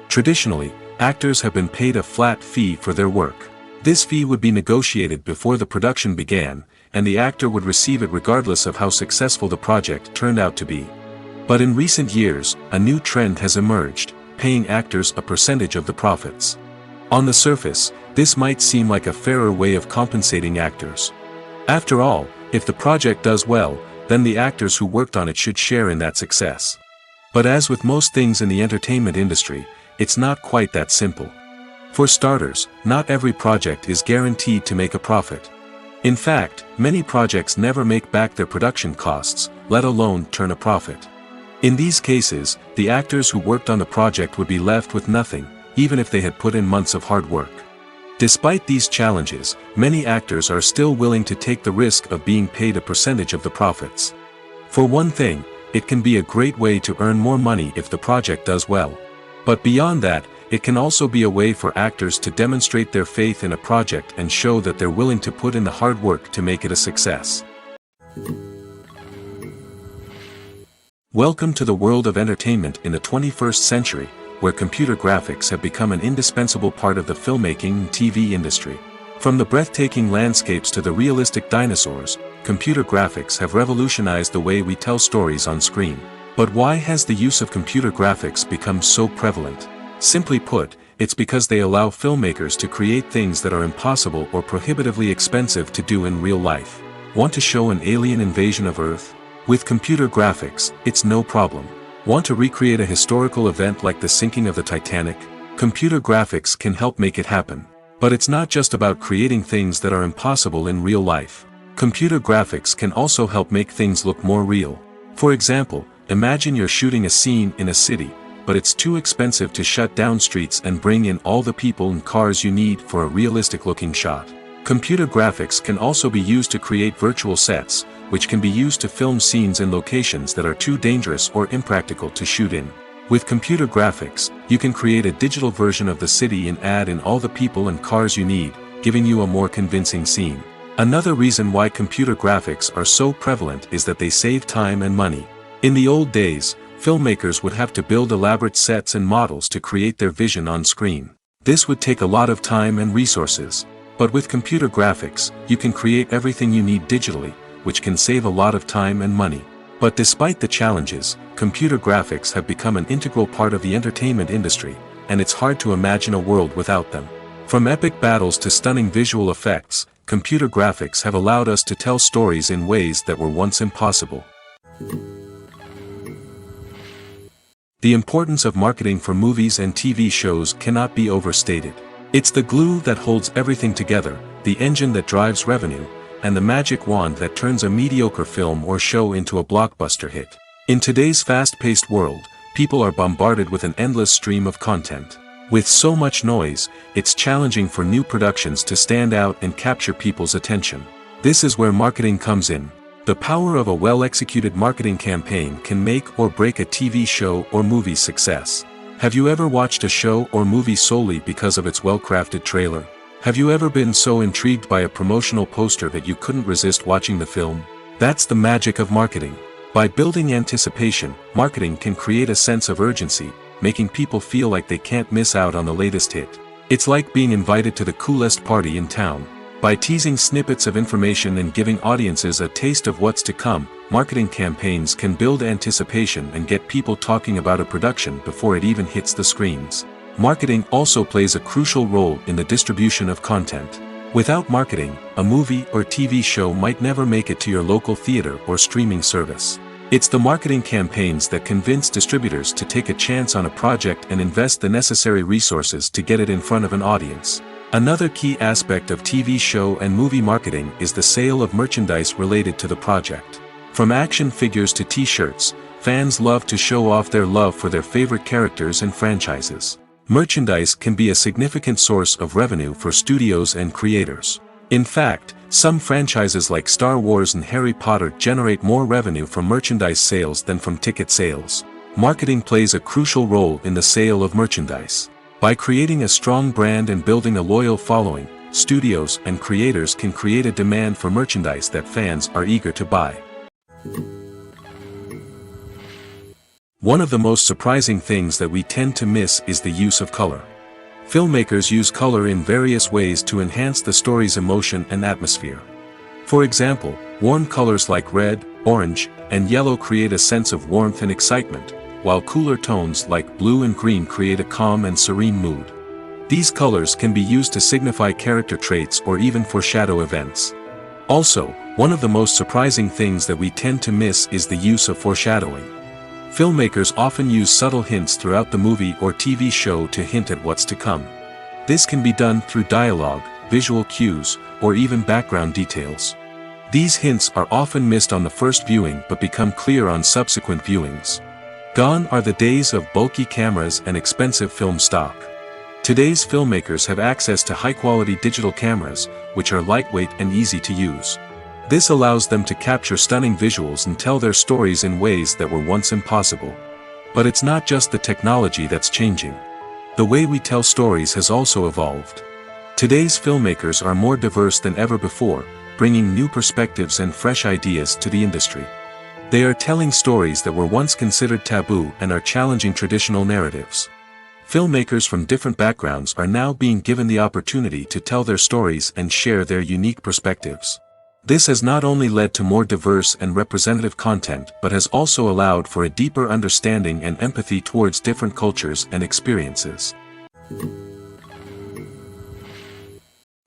Traditionally, actors have been paid a flat fee for their work. This fee would be negotiated before the production began, and the actor would receive it regardless of how successful the project turned out to be. But in recent years, a new trend has emerged, paying actors a percentage of the profits. On the surface, this might seem like a fairer way of compensating actors. After all, if the project does well, then the actors who worked on it should share in that success. But as with most things in the entertainment industry, it's not quite that simple. For starters, not every project is guaranteed to make a profit. In fact, many projects never make back their production costs, let alone turn a profit. In these cases, the actors who worked on the project would be left with nothing, even if they had put in months of hard work. Despite these challenges, many actors are still willing to take the risk of being paid a percentage of the profits. For one thing, it can be a great way to earn more money if the project does well. But beyond that, it can also be a way for actors to demonstrate their faith in a project and show that they're willing to put in the hard work to make it a success. Welcome to the world of entertainment in the 21st century, where computer graphics have become an indispensable part of the filmmaking and TV industry. From the breathtaking landscapes to the realistic dinosaurs, computer graphics have revolutionized the way we tell stories on screen. But why has the use of computer graphics become so prevalent? Simply put, it's because they allow filmmakers to create things that are impossible or prohibitively expensive to do in real life. Want to show an alien invasion of Earth? With computer graphics, it's no problem. Want to recreate a historical event like the sinking of the Titanic? Computer graphics can help make it happen. But it's not just about creating things that are impossible in real life. Computer graphics can also help make things look more real. For example, imagine you're shooting a scene in a city, but it's too expensive to shut down streets and bring in all the people and cars you need for a realistic-looking shot. Computer graphics can also be used to create virtual sets, which can be used to film scenes in locations that are too dangerous or impractical to shoot in. With computer graphics, you can create a digital version of the city and add in all the people and cars you need, giving you a more convincing scene. Another reason why computer graphics are so prevalent is that they save time and money. In the old days, filmmakers would have to build elaborate sets and models to create their vision on screen. This would take a lot of time and resources. But with computer graphics, you can create everything you need digitally, which can save a lot of time and money. But despite the challenges, computer graphics have become an integral part of the entertainment industry, and it's hard to imagine a world without them. From epic battles to stunning visual effects, computer graphics have allowed us to tell stories in ways that were once impossible. The importance of marketing for movies and TV shows cannot be overstated. It's the glue that holds everything together, the engine that drives revenue, and the magic wand that turns a mediocre film or show into a blockbuster hit. In today's fast-paced world, people are bombarded with an endless stream of content. With so much noise, it's challenging for new productions to stand out and capture people's attention. This is where marketing comes in. The power of a well-executed marketing campaign can make or break a TV show or movie's success. Have you ever watched a show or movie solely because of its well-crafted trailer? Have you ever been so intrigued by a promotional poster that you couldn't resist watching the film? That's the magic of marketing. By building anticipation, marketing can create a sense of urgency, making people feel like they can't miss out on the latest hit. It's like being invited to the coolest party in town. By teasing snippets of information and giving audiences a taste of what's to come, marketing campaigns can build anticipation and get people talking about a production before it even hits the screens. Marketing also plays a crucial role in the distribution of content. Without marketing, a movie or TV show might never make it to your local theater or streaming service. It's the marketing campaigns that convince distributors to take a chance on a project and invest the necessary resources to get it in front of an audience. Another key aspect of TV show and movie marketing is the sale of merchandise related to the project. From action figures to t-shirts, fans love to show off their love for their favorite characters and franchises. Merchandise can be a significant source of revenue for studios and creators. In fact, some franchises like Star Wars and Harry Potter generate more revenue from merchandise sales than from ticket sales. Marketing plays a crucial role in the sale of merchandise. By creating a strong brand and building a loyal following, studios and creators can create a demand for merchandise that fans are eager to buy. One of the most surprising things that we tend to miss is the use of color. Filmmakers use color in various ways to enhance the story's emotion and atmosphere. For example, warm colors like red, orange, and yellow create a sense of warmth and excitement, while cooler tones like blue and green create a calm and serene mood. These colors can be used to signify character traits or even foreshadow events. Also, one of the most surprising things that we tend to miss is the use of foreshadowing. Filmmakers often use subtle hints throughout the movie or TV show to hint at what's to come. This can be done through dialogue, visual cues, or even background details. These hints are often missed on the first viewing but become clear on subsequent viewings. Gone are the days of bulky cameras and expensive film stock. Today's filmmakers have access to high-quality digital cameras, which are lightweight and easy to use. This allows them to capture stunning visuals and tell their stories in ways that were once impossible. But it's not just the technology that's changing. The way we tell stories has also evolved. Today's filmmakers are more diverse than ever before, bringing new perspectives and fresh ideas to the industry. They are telling stories that were once considered taboo and are challenging traditional narratives. Filmmakers from different backgrounds are now being given the opportunity to tell their stories and share their unique perspectives. This has not only led to more diverse and representative content but has also allowed for a deeper understanding and empathy towards different cultures and experiences.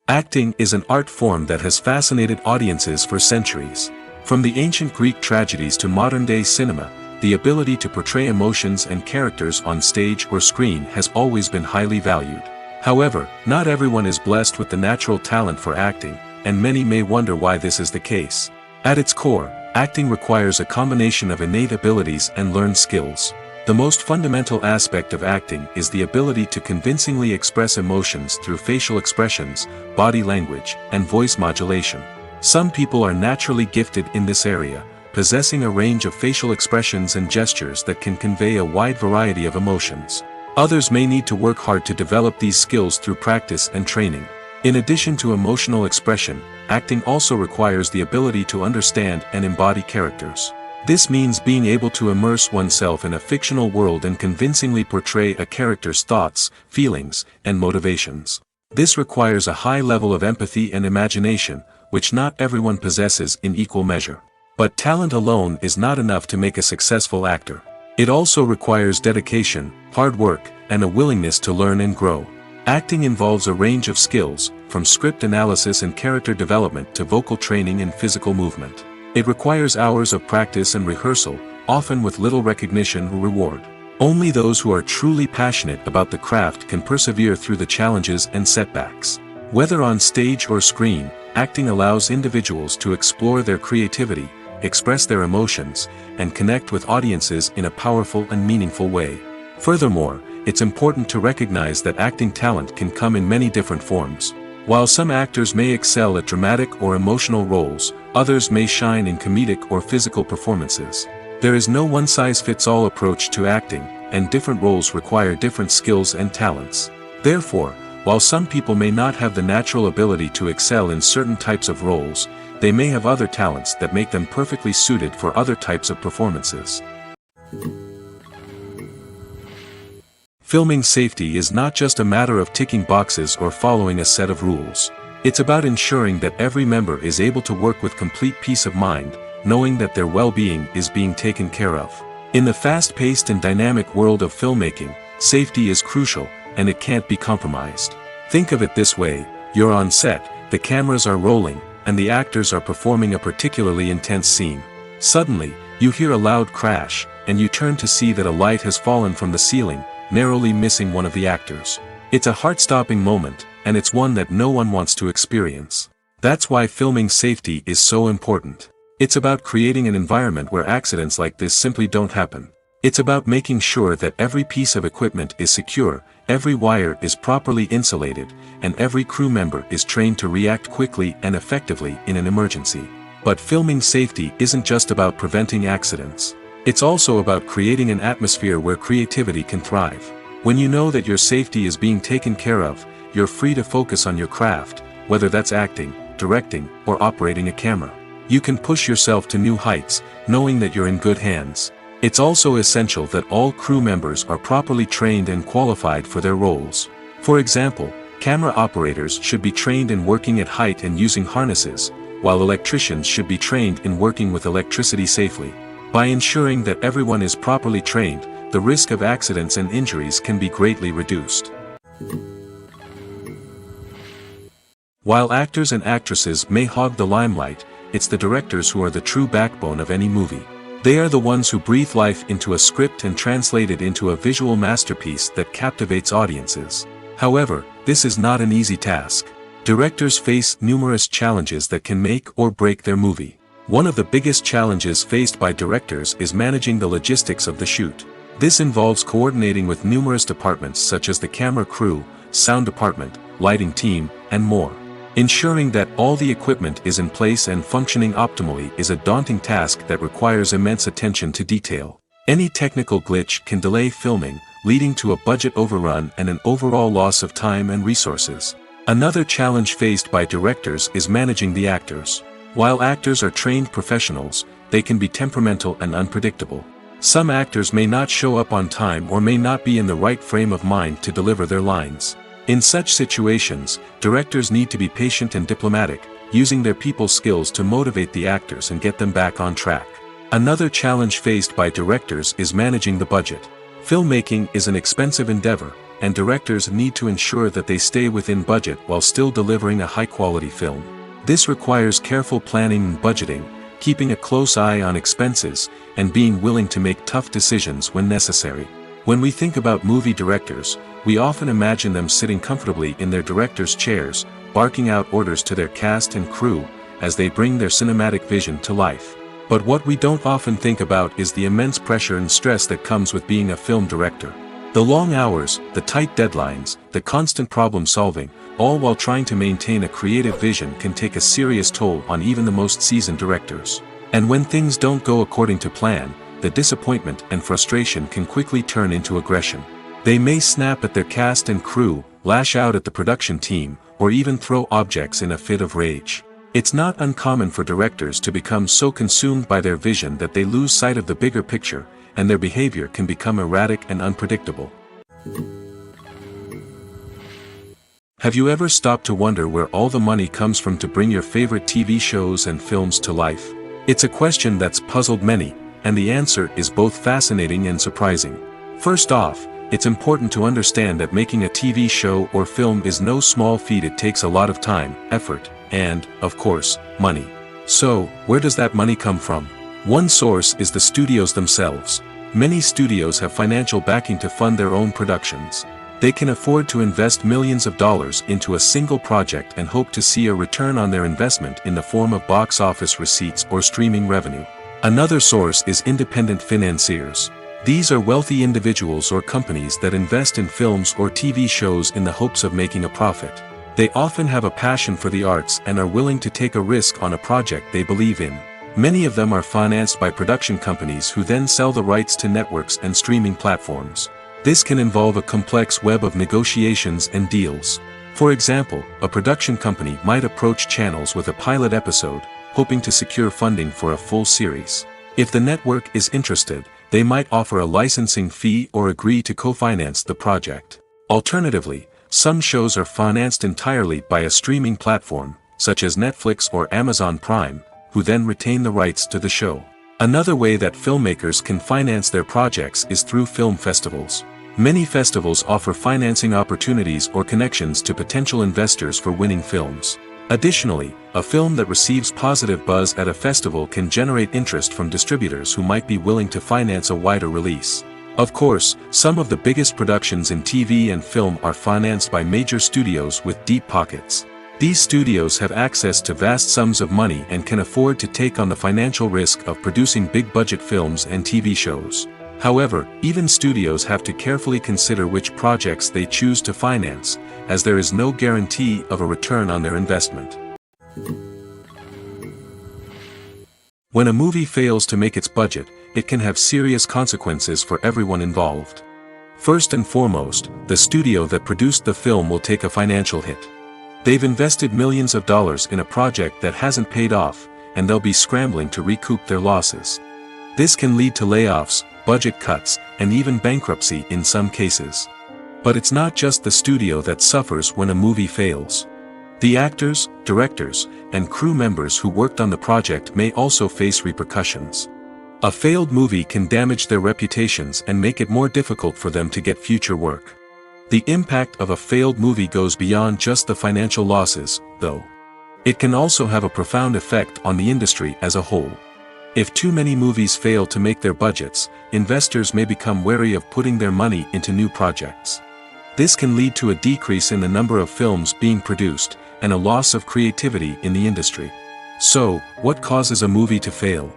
Acting is an art form that has fascinated audiences for centuries. From the ancient Greek tragedies to modern-day cinema, the ability to portray emotions and characters on stage or screen has always been highly valued. However, not everyone is blessed with the natural talent for acting, and many may wonder why this is the case. At its core, acting requires a combination of innate abilities and learned skills. The most fundamental aspect of acting is the ability to convincingly express emotions through facial expressions, body language, and voice modulation. Some people are naturally gifted in this area, possessing a range of facial expressions and gestures that can convey a wide variety of emotions. Others may need to work hard to develop these skills through practice and training. In addition to emotional expression, acting also requires the ability to understand and embody characters. This means being able to immerse oneself in a fictional world and convincingly portray a character's thoughts, feelings, and motivations. This requires a high level of empathy and imagination, which not everyone possesses in equal measure. But talent alone is not enough to make a successful actor. It also requires dedication, hard work, and a willingness to learn and grow. Acting involves a range of skills, from script analysis and character development to vocal training and physical movement. It requires hours of practice and rehearsal, often with little recognition or reward. Only those who are truly passionate about the craft can persevere through the challenges and setbacks. Whether on stage or screen, acting allows individuals to explore their creativity, express their emotions, and connect with audiences in a powerful and meaningful way. Furthermore, it's important to recognize that acting talent can come in many different forms. While some actors may excel at dramatic or emotional roles, others may shine in comedic or physical performances. There is no one-size-fits-all approach to acting, and different roles require different skills and talents. Therefore, while some people may not have the natural ability to excel in certain types of roles, they may have other talents that make them perfectly suited for other types of performances. Filming safety is not just a matter of ticking boxes or following a set of rules. It's about ensuring that every member is able to work with complete peace of mind, knowing that their well-being is being taken care of. In the fast-paced and dynamic world of filmmaking, safety is crucial, and it can't be compromised. Think of it this way: you're on set, the cameras are rolling, and the actors are performing a particularly intense scene. Suddenly, you hear a loud crash, and you turn to see that a light has fallen from the ceiling, narrowly missing one of the actors. It's a heart-stopping moment, and it's one that no one wants to experience. That's why filming safety is so important. It's about creating an environment where accidents like this simply don't happen. It's about making sure that every piece of equipment is secure, every wire is properly insulated, and every crew member is trained to react quickly and effectively in an emergency. But filming safety isn't just about preventing accidents. It's also about creating an atmosphere where creativity can thrive. When you know that your safety is being taken care of, you're free to focus on your craft, whether that's acting, directing, or operating a camera. You can push yourself to new heights, knowing that you're in good hands. It's also essential that all crew members are properly trained and qualified for their roles. For example, camera operators should be trained in working at height and using harnesses, while electricians should be trained in working with electricity safely. By ensuring that everyone is properly trained, the risk of accidents and injuries can be greatly reduced. While actors and actresses may hog the limelight, it's the directors who are the true backbone of any movie. They are the ones who breathe life into a script and translate it into a visual masterpiece that captivates audiences. However, this is not an easy task. Directors face numerous challenges that can make or break their movie. One of the biggest challenges faced by directors is managing the logistics of the shoot. This involves coordinating with numerous departments such as the camera crew, sound department, lighting team, and more. Ensuring that all the equipment is in place and functioning optimally is a daunting task that requires immense attention to detail. Any technical glitch can delay filming, leading to a budget overrun and an overall loss of time and resources. Another challenge faced by directors is managing the actors. While actors are trained professionals, they can be temperamental and unpredictable. Some actors may not show up on time or may not be in the right frame of mind to deliver their lines. In such situations, directors need to be patient and diplomatic, using their people skills to motivate the actors and get them back on track. Another challenge faced by directors is managing the budget. Filmmaking is an expensive endeavor, and directors need to ensure that they stay within budget while still delivering a high-quality film. This requires careful planning and budgeting, keeping a close eye on expenses, and being willing to make tough decisions when necessary. When we think about movie directors, we often imagine them sitting comfortably in their director's chairs, barking out orders to their cast and crew, as they bring their cinematic vision to life. But what we don't often think about is the immense pressure and stress that comes with being a film director. The long hours, the tight deadlines, the constant problem solving, all while trying to maintain a creative vision can take a serious toll on even the most seasoned directors. And when things don't go according to plan, the disappointment and frustration can quickly turn into aggression. They may snap at their cast and crew, lash out at the production team, or even throw objects in a fit of rage. It's not uncommon for directors to become so consumed by their vision that they lose sight of the bigger picture, and their behavior can become erratic and unpredictable. Have you ever stopped to wonder where all the money comes from to bring your favorite TV shows and films to life? It's a question that's puzzled many, and the answer is both fascinating and surprising. First off, it's important to understand that making a TV show or film is no small feat. It takes a lot of time, effort, and, of course, money. So, where does that money come from? One source is the studios themselves. Many studios have financial backing to fund their own productions. They can afford to invest millions of dollars into a single project and hope to see a return on their investment in the form of box office receipts or streaming revenue. Another source is independent financiers. These are wealthy individuals or companies that invest in films or TV shows in the hopes of making a profit. They often have a passion for the arts and are willing to take a risk on a project they believe in. Many of them are financed by production companies who then sell the rights to networks and streaming platforms. This can involve a complex web of negotiations and deals. For example, a production company might approach channels with a pilot episode, hoping to secure funding for a full series. If the network is interested, they might offer a licensing fee or agree to co-finance the project. Alternatively, some shows are financed entirely by a streaming platform, such as Netflix or Amazon Prime, who then retain the rights to the show. Another way that filmmakers can finance their projects is through film festivals. Many festivals offer financing opportunities or connections to potential investors for winning films. Additionally, a film that receives positive buzz at a festival can generate interest from distributors who might be willing to finance a wider release. Of course, some of the biggest productions in TV and film are financed by major studios with deep pockets. These studios have access to vast sums of money and can afford to take on the financial risk of producing big-budget films and TV shows. However, even studios have to carefully consider which projects they choose to finance, as there is no guarantee of a return on their investment. When a movie fails to make its budget, it can have serious consequences for everyone involved. First and foremost, the studio that produced the film will take a financial hit. They've invested millions of dollars in a project that hasn't paid off, and they'll be scrambling to recoup their losses. This can lead to layoffs, budget cuts, and even bankruptcy in some cases. But it's not just the studio that suffers when a movie fails. The actors, directors, and crew members who worked on the project may also face repercussions. A failed movie can damage their reputations and make it more difficult for them to get future work. The impact of a failed movie goes beyond just the financial losses, though. It can also have a profound effect on the industry as a whole. If too many movies fail to make their budgets, investors may become wary of putting their money into new projects. This can lead to a decrease in the number of films being produced, and a loss of creativity in the industry. So, what causes a movie to fail?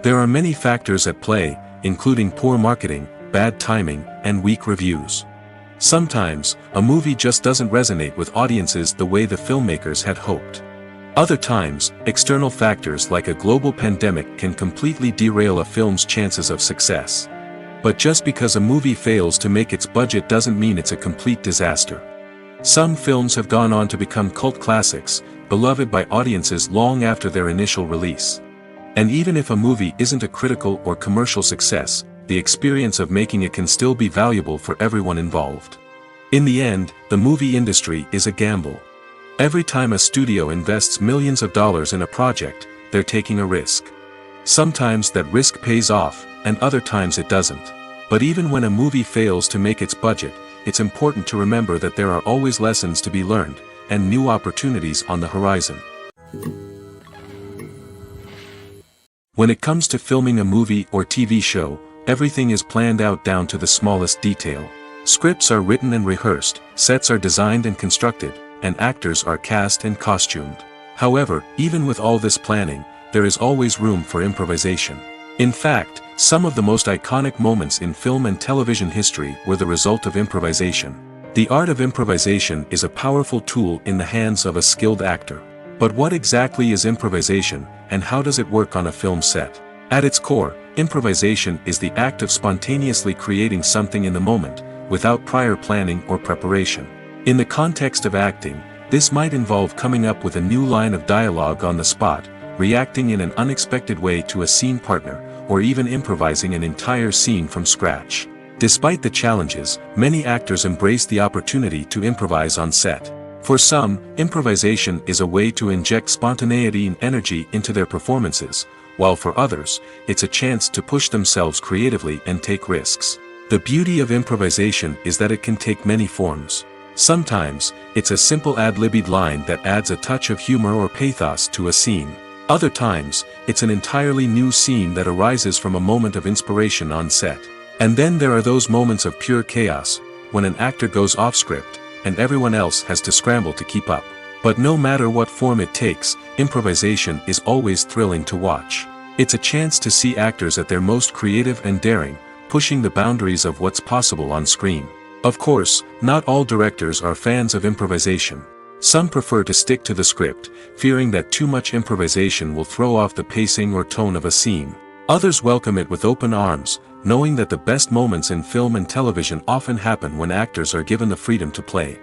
There are many factors at play, including poor marketing, bad timing, and weak reviews. Sometimes, a movie just doesn't resonate with audiences the way the filmmakers had hoped. Other times, external factors like a global pandemic can completely derail a film's chances of success. But just because a movie fails to make its budget doesn't mean it's a complete disaster. Some films have gone on to become cult classics, beloved by audiences long after their initial release. And even if a movie isn't a critical or commercial success, the experience of making it can still be valuable for everyone involved. In the end, the movie industry is a gamble. Every time a studio invests millions of dollars in a project, they're taking a risk. Sometimes that risk pays off, and other times it doesn't. But even when a movie fails to make its budget, it's important to remember that there are always lessons to be learned, and new opportunities on the horizon. When it comes to filming a movie or TV show, everything is planned out down to the smallest detail. Scripts are written and rehearsed, sets are designed and constructed, and actors are cast and costumed. However, even with all this planning, there is always room for improvisation. In fact, some of the most iconic moments in film and television history were the result of improvisation. The art of improvisation is a powerful tool in the hands of a skilled actor. But what exactly is improvisation, and how does it work on a film set? At its core, improvisation is the act of spontaneously creating something in the moment, without prior planning or preparation. In the context of acting, this might involve coming up with a new line of dialogue on the spot, reacting in an unexpected way to a scene partner, or even improvising an entire scene from scratch. Despite the challenges, many actors embrace the opportunity to improvise on set. For some, improvisation is a way to inject spontaneity and energy into their performances, while for others, it's a chance to push themselves creatively and take risks. The beauty of improvisation is that it can take many forms. Sometimes, it's a simple ad-libbed line that adds a touch of humor or pathos to a scene. Other times, it's an entirely new scene that arises from a moment of inspiration on set. And then there are those moments of pure chaos, when an actor goes off script, and everyone else has to scramble to keep up. But no matter what form it takes, improvisation is always thrilling to watch. It's a chance to see actors at their most creative and daring, pushing the boundaries of what's possible on screen. Of course, not all directors are fans of improvisation. Some prefer to stick to the script, fearing that too much improvisation will throw off the pacing or tone of a scene. Others welcome it with open arms, knowing that the best moments in film and television often happen when actors are given the freedom to play.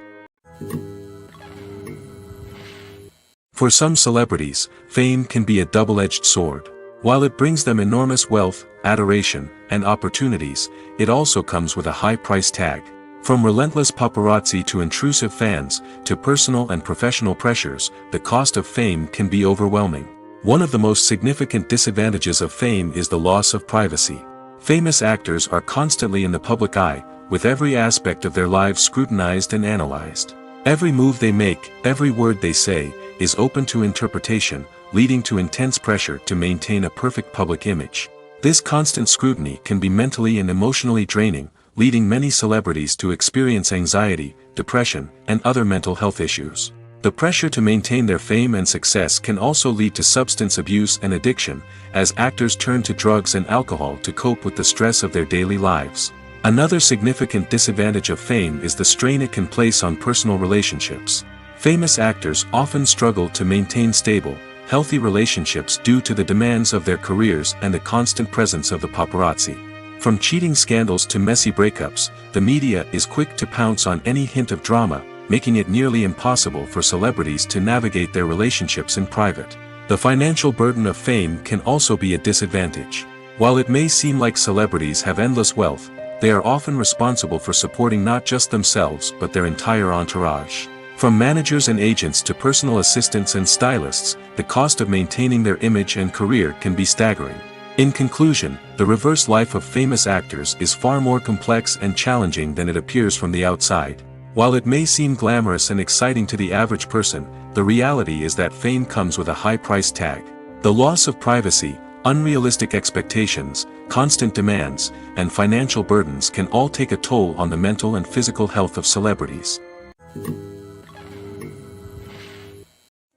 For some celebrities, fame can be a double-edged sword. While it brings them enormous wealth, adoration, and opportunities, it also comes with a high price tag. From relentless paparazzi to intrusive fans, to personal and professional pressures, the cost of fame can be overwhelming. One of the most significant disadvantages of fame is the loss of privacy. Famous actors are constantly in the public eye, with every aspect of their lives scrutinized and analyzed. Every move they make, every word they say, is open to interpretation, leading to intense pressure to maintain a perfect public image. This constant scrutiny can be mentally and emotionally draining, leading many celebrities to experience anxiety, depression, and other mental health issues. The pressure to maintain their fame and success can also lead to substance abuse and addiction, as actors turn to drugs and alcohol to cope with the stress of their daily lives. Another significant disadvantage of fame is the strain it can place on personal relationships. Famous actors often struggle to maintain stable, healthy relationships due to the demands of their careers and the constant presence of the paparazzi. From cheating scandals to messy breakups, the media is quick to pounce on any hint of drama, making it nearly impossible for celebrities to navigate their relationships in private. The financial burden of fame can also be a disadvantage. While it may seem like celebrities have endless wealth, they are often responsible for supporting not just themselves but their entire entourage. From managers and agents to personal assistants and stylists, the cost of maintaining their image and career can be staggering. In conclusion, the reverse life of famous actors is far more complex and challenging than it appears from the outside. While it may seem glamorous and exciting to the average person, the reality is that fame comes with a high price tag. The loss of privacy, unrealistic expectations, constant demands, and financial burdens can all take a toll on the mental and physical health of celebrities.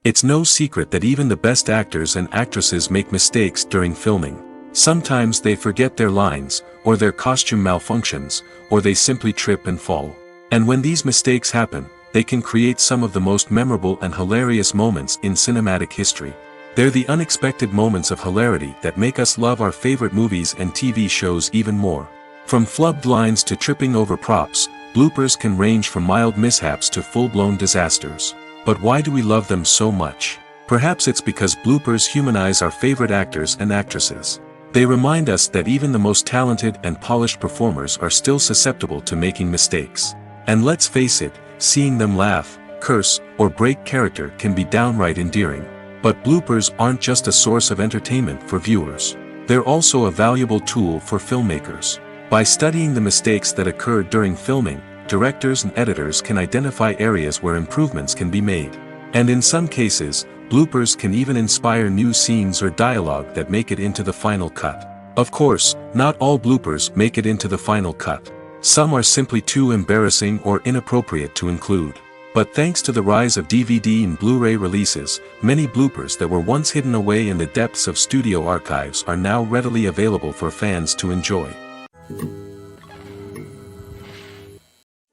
It's no secret that even the best actors and actresses make mistakes during filming. Sometimes they forget their lines, or their costume malfunctions, or they simply trip and fall. And when these mistakes happen, they can create some of the most memorable and hilarious moments in cinematic history. They're the unexpected moments of hilarity that make us love our favorite movies and TV shows even more. From flubbed lines to tripping over props, bloopers can range from mild mishaps to full-blown disasters. But why do we love them so much? Perhaps it's because bloopers humanize our favorite actors and actresses. They remind us that even the most talented and polished performers are still susceptible to making mistakes. And let's face it, seeing them laugh, curse, or break character can be downright endearing. But bloopers aren't just a source of entertainment for viewers. They're also a valuable tool for filmmakers. By studying the mistakes that occur during filming, directors and editors can identify areas where improvements can be made. And in some cases, bloopers can even inspire new scenes or dialogue that make it into the final cut. Of course, not all bloopers make it into the final cut. Some are simply too embarrassing or inappropriate to include. But thanks to the rise of DVD and Blu-ray releases, many bloopers that were once hidden away in the depths of studio archives are now readily available for fans to enjoy.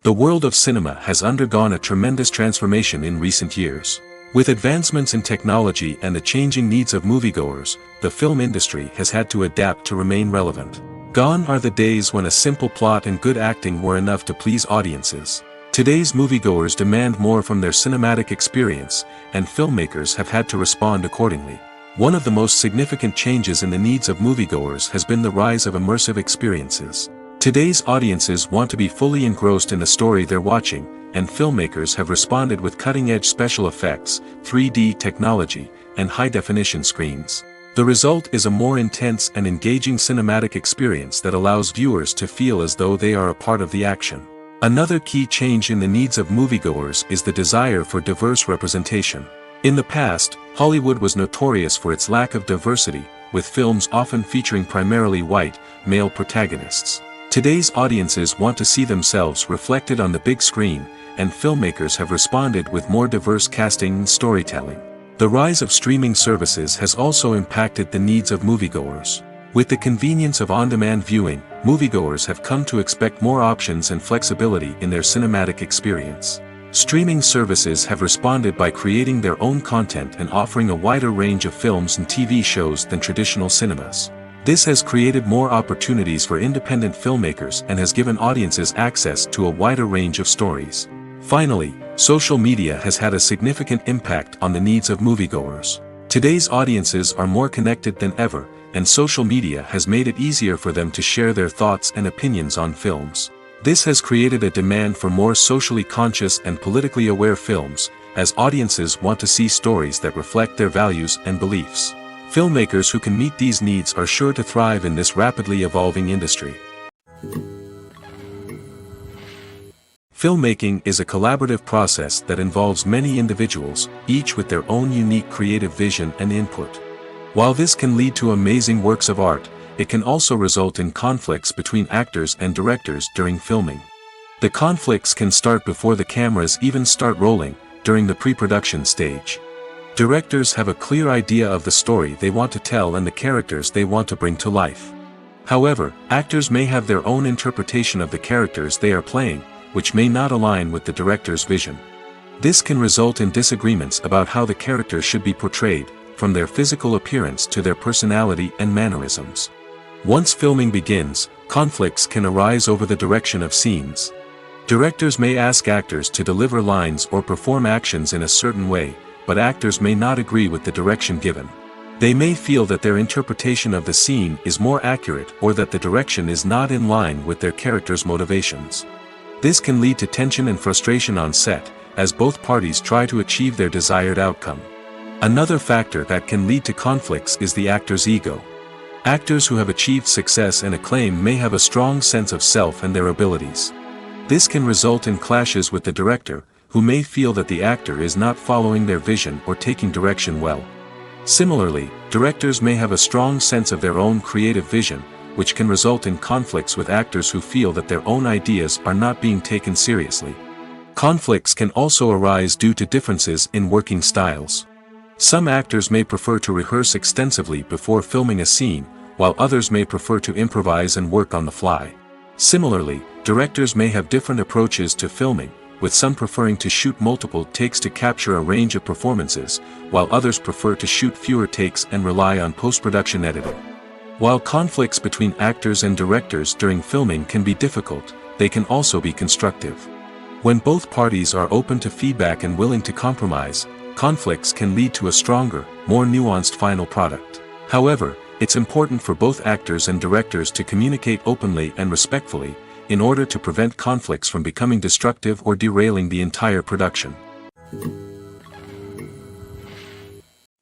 The world of cinema has undergone a tremendous transformation in recent years. With advancements in technology and the changing needs of moviegoers, the film industry has had to adapt to remain relevant. Gone are the days when a simple plot and good acting were enough to please audiences. Today's moviegoers demand more from their cinematic experience, and filmmakers have had to respond accordingly. One of the most significant changes in the needs of moviegoers has been the rise of immersive experiences. Today's audiences want to be fully engrossed in the story they're watching, and filmmakers have responded with cutting-edge special effects, 3D technology, and high-definition screens. The result is a more intense and engaging cinematic experience that allows viewers to feel as though they are a part of the action. Another key change in the needs of moviegoers is the desire for diverse representation. In the past, Hollywood was notorious for its lack of diversity, with films often featuring primarily white, male protagonists. Today's audiences want to see themselves reflected on the big screen, and filmmakers have responded with more diverse casting and storytelling. The rise of streaming services has also impacted the needs of moviegoers. With the convenience of on-demand viewing, moviegoers have come to expect more options and flexibility in their cinematic experience. Streaming services have responded by creating their own content and offering a wider range of films and TV shows than traditional cinemas. This has created more opportunities for independent filmmakers and has given audiences access to a wider range of stories. Finally, social media has had a significant impact on the needs of moviegoers. Today's audiences are more connected than ever, and social media has made it easier for them to share their thoughts and opinions on films. This has created a demand for more socially conscious and politically aware films, as audiences want to see stories that reflect their values and beliefs. Filmmakers who can meet these needs are sure to thrive in this rapidly evolving industry. Filmmaking is a collaborative process that involves many individuals, each with their own unique creative vision and input. While this can lead to amazing works of art, it can also result in conflicts between actors and directors during filming. The conflicts can start before the cameras even start rolling, during the pre-production stage. Directors have a clear idea of the story they want to tell and the characters they want to bring to life. However, actors may have their own interpretation of the characters they are playing, which may not align with the director's vision. This can result in disagreements about how the characters should be portrayed, from their physical appearance to their personality and mannerisms. Once filming begins, conflicts can arise over the direction of scenes. Directors may ask actors to deliver lines or perform actions in a certain way, but actors may not agree with the direction given. They may feel that their interpretation of the scene is more accurate or that the direction is not in line with their character's motivations. This can lead to tension and frustration on set, as both parties try to achieve their desired outcome. Another factor that can lead to conflicts is the actor's ego. Actors who have achieved success and acclaim may have a strong sense of self and their abilities. This can result in clashes with the director, who may feel that the actor is not following their vision or taking direction well. Similarly, directors may have a strong sense of their own creative vision, which can result in conflicts with actors who feel that their own ideas are not being taken seriously. Conflicts can also arise due to differences in working styles. Some actors may prefer to rehearse extensively before filming a scene, while others may prefer to improvise and work on the fly. Similarly, directors may have different approaches to filming, with some preferring to shoot multiple takes to capture a range of performances, while others prefer to shoot fewer takes and rely on post-production editing. While conflicts between actors and directors during filming can be difficult, they can also be constructive. When both parties are open to feedback and willing to compromise, conflicts can lead to a stronger, more nuanced final product. However, it's important for both actors and directors to communicate openly and respectfully, in order to prevent conflicts from becoming destructive or derailing the entire production.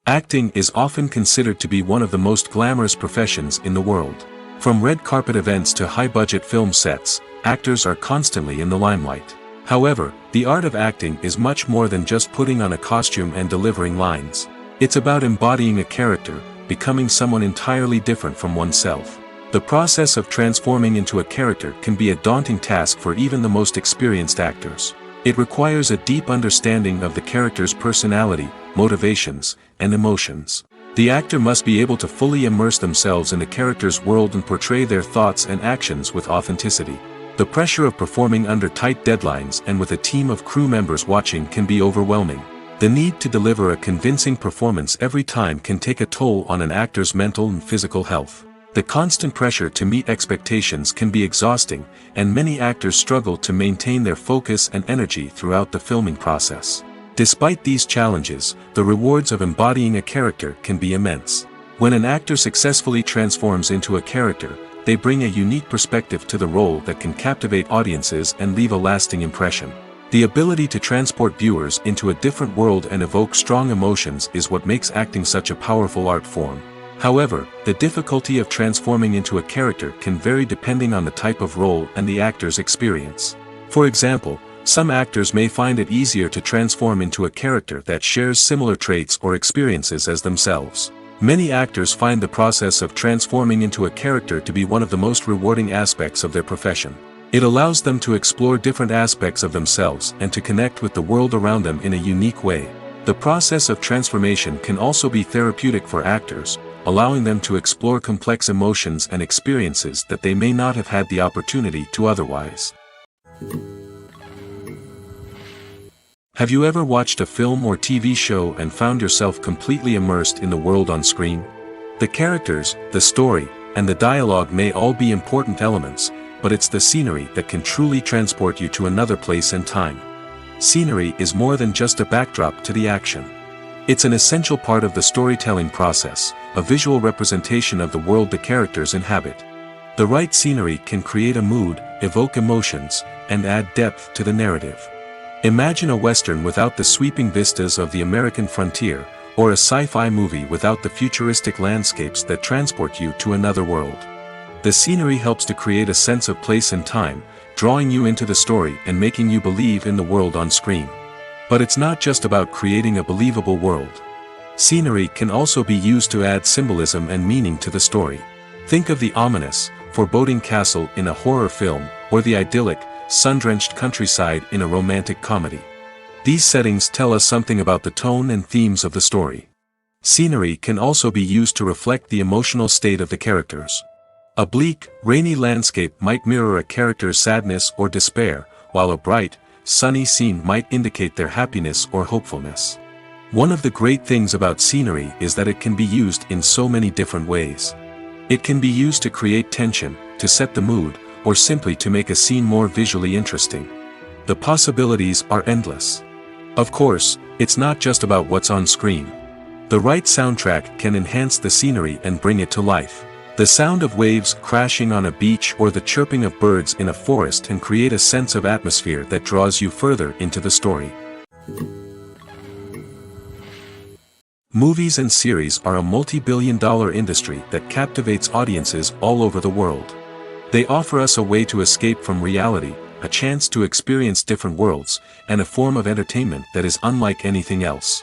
Acting is often considered to be one of the most glamorous professions in the world. From red carpet events to high-budget film sets, actors are constantly in the limelight. However, the art of acting is much more than just putting on a costume and delivering lines. It's about embodying a character, becoming someone entirely different from oneself. The process of transforming into a character can be a daunting task for even the most experienced actors. It requires a deep understanding of the character's personality, motivations, and emotions. The actor must be able to fully immerse themselves in the character's world and portray their thoughts and actions with authenticity. The pressure of performing under tight deadlines and with a team of crew members watching can be overwhelming. The need to deliver a convincing performance every time can take a toll on an actor's mental and physical health. The constant pressure to meet expectations can be exhausting, and many actors struggle to maintain their focus and energy throughout the filming process. Despite these challenges, the rewards of embodying a character can be immense. When an actor successfully transforms into a character, they bring a unique perspective to the role that can captivate audiences and leave a lasting impression. The ability to transport viewers into a different world and evoke strong emotions is what makes acting such a powerful art form. However, the difficulty of transforming into a character can vary depending on the type of role and the actor's experience. For example, some actors may find it easier to transform into a character that shares similar traits or experiences as themselves. Many actors find the process of transforming into a character to be one of the most rewarding aspects of their profession. It allows them to explore different aspects of themselves and to connect with the world around them in a unique way. The process of transformation can also be therapeutic for actors, allowing them to explore complex emotions and experiences that they may not have had the opportunity to otherwise. Have you ever watched a film or TV show and found yourself completely immersed in the world on screen? The characters, the story, and the dialogue may all be important elements, but it's the scenery that can truly transport you to another place and time. Scenery is more than just a backdrop to the action. It's an essential part of the storytelling process, a visual representation of the world the characters inhabit. The right scenery can create a mood, evoke emotions, and add depth to the narrative. Imagine a Western without the sweeping vistas of the American frontier, or a sci-fi movie without the futuristic landscapes that transport you to another world. The scenery helps to create a sense of place and time, drawing you into the story and making you believe in the world on screen. But it's not just about creating a believable world. Scenery can also be used to add symbolism and meaning to the story. Think of the ominous, foreboding castle in a horror film, or the idyllic, sun-drenched countryside in a romantic comedy. These settings tell us something about the tone and themes of the story. Scenery can also be used to reflect the emotional state of the characters. A bleak, rainy landscape might mirror a character's sadness or despair, while a bright, sunny scene might indicate their happiness or hopefulness. One of the great things about scenery is that it can be used in so many different ways. It can be used to create tension, to set the mood, or simply to make a scene more visually interesting. The possibilities are endless. Of course, it's not just about what's on screen. The right soundtrack can enhance the scenery and bring it to life. The sound of waves crashing on a beach or the chirping of birds in a forest can create a sense of atmosphere that draws you further into the story. Movies and series are a multi-billion-dollar industry that captivates audiences all over the world. They offer us a way to escape from reality, a chance to experience different worlds, and a form of entertainment that is unlike anything else.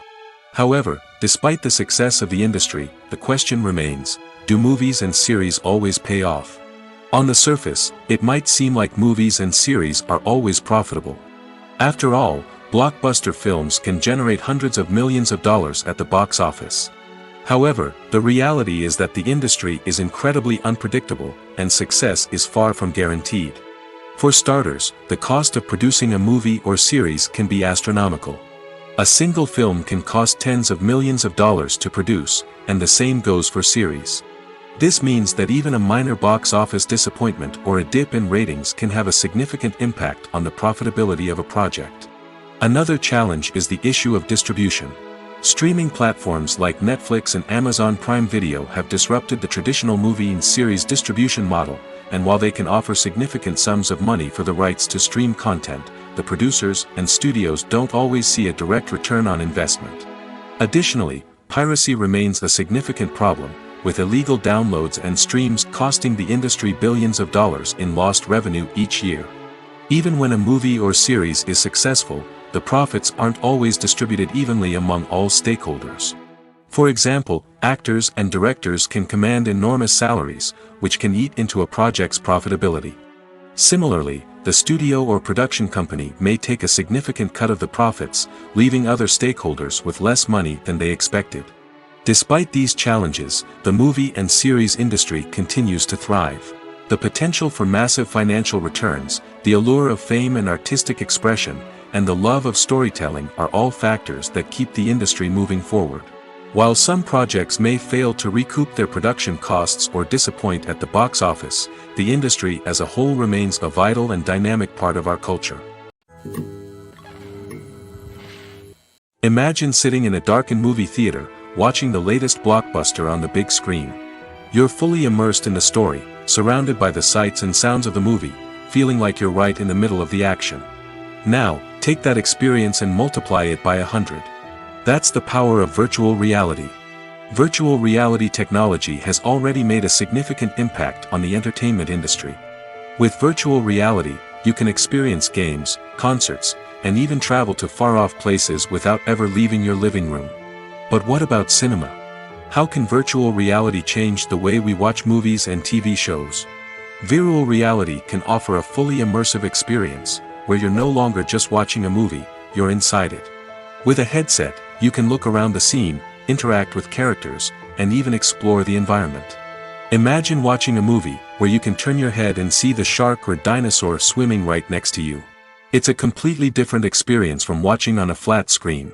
However, despite the success of the industry, the question remains, do movies and series always pay off? On the surface, it might seem like movies and series are always profitable. After all, blockbuster films can generate hundreds of millions of dollars at the box office. However, the reality is that the industry is incredibly unpredictable, and success is far from guaranteed. For starters, the cost of producing a movie or series can be astronomical. A single film can cost tens of millions of dollars to produce, and the same goes for series. This means that even a minor box office disappointment or a dip in ratings can have a significant impact on the profitability of a project. Another challenge is the issue of distribution. Streaming platforms like Netflix and Amazon Prime Video have disrupted the traditional movie and series distribution model, and while they can offer significant sums of money for the rights to stream content, the producers and studios don't always see a direct return on investment. Additionally, piracy remains a significant problem, with illegal downloads and streams costing the industry billions of dollars in lost revenue each year. Even when a movie or series is successful, the profits aren't always distributed evenly among all stakeholders. For example, actors and directors can command enormous salaries, which can eat into a project's profitability. Similarly, the studio or production company may take a significant cut of the profits, leaving other stakeholders with less money than they expected. Despite these challenges, the movie and series industry continues to thrive. The potential for massive financial returns, the allure of fame and artistic expression, and the love of storytelling are all factors that keep the industry moving forward. While some projects may fail to recoup their production costs or disappoint at the box office, the industry as a whole remains a vital and dynamic part of our culture. Imagine sitting in a darkened movie theater, watching the latest blockbuster on the big screen. You're fully immersed in the story, surrounded by the sights and sounds of the movie, feeling like you're right in the middle of the action. Now, take that experience and multiply it by 100. That's the power of virtual reality. Virtual reality technology has already made a significant impact on the entertainment industry. With virtual reality, you can experience games, concerts, and even travel to far-off places without ever leaving your living room. But what about cinema? How can virtual reality change the way we watch movies and TV shows? Virtual reality can offer a fully immersive experience, where you're no longer just watching a movie, you're inside it. With a headset, you can look around the scene, interact with characters, and even explore the environment. Imagine watching a movie where you can turn your head and see the shark or dinosaur swimming right next to you. It's a completely different experience from watching on a flat screen.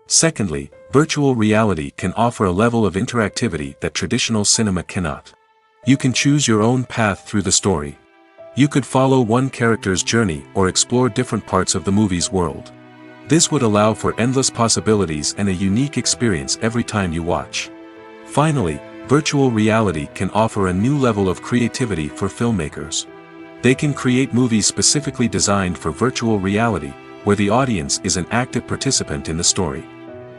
Secondly, virtual reality can offer a level of interactivity that traditional cinema cannot. You can choose your own path through the story. You could follow one character's journey or explore different parts of the movie's world. This would allow for endless possibilities and a unique experience every time you watch. Finally, virtual reality can offer a new level of creativity for filmmakers. They can create movies specifically designed for virtual reality, where the audience is an active participant in the story.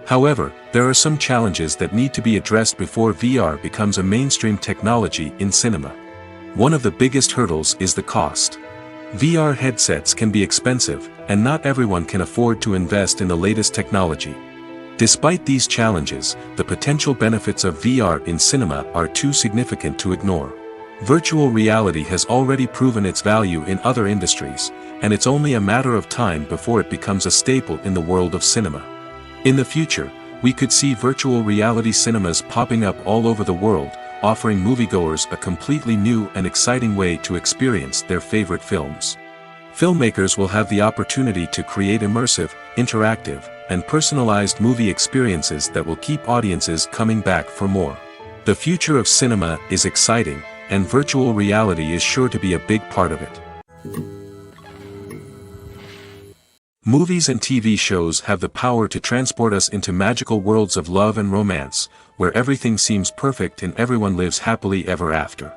However, there are some challenges that need to be addressed before VR becomes a mainstream technology in cinema. One of the biggest hurdles is the cost. VR headsets can be expensive, and not everyone can afford to invest in the latest technology. Despite these challenges, the potential benefits of VR in cinema are too significant to ignore. Virtual reality has already proven its value in other industries, and it's only a matter of time before it becomes a staple in the world of cinema. In the future, we could see virtual reality cinemas popping up all over the world, offering moviegoers a completely new and exciting way to experience their favorite films. Filmmakers will have the opportunity to create immersive, interactive, and personalized movie experiences that will keep audiences coming back for more. The future of cinema is exciting, and virtual reality is sure to be a big part of it. Movies and TV shows have the power to transport us into magical worlds of love and romance, where everything seems perfect and everyone lives happily ever after.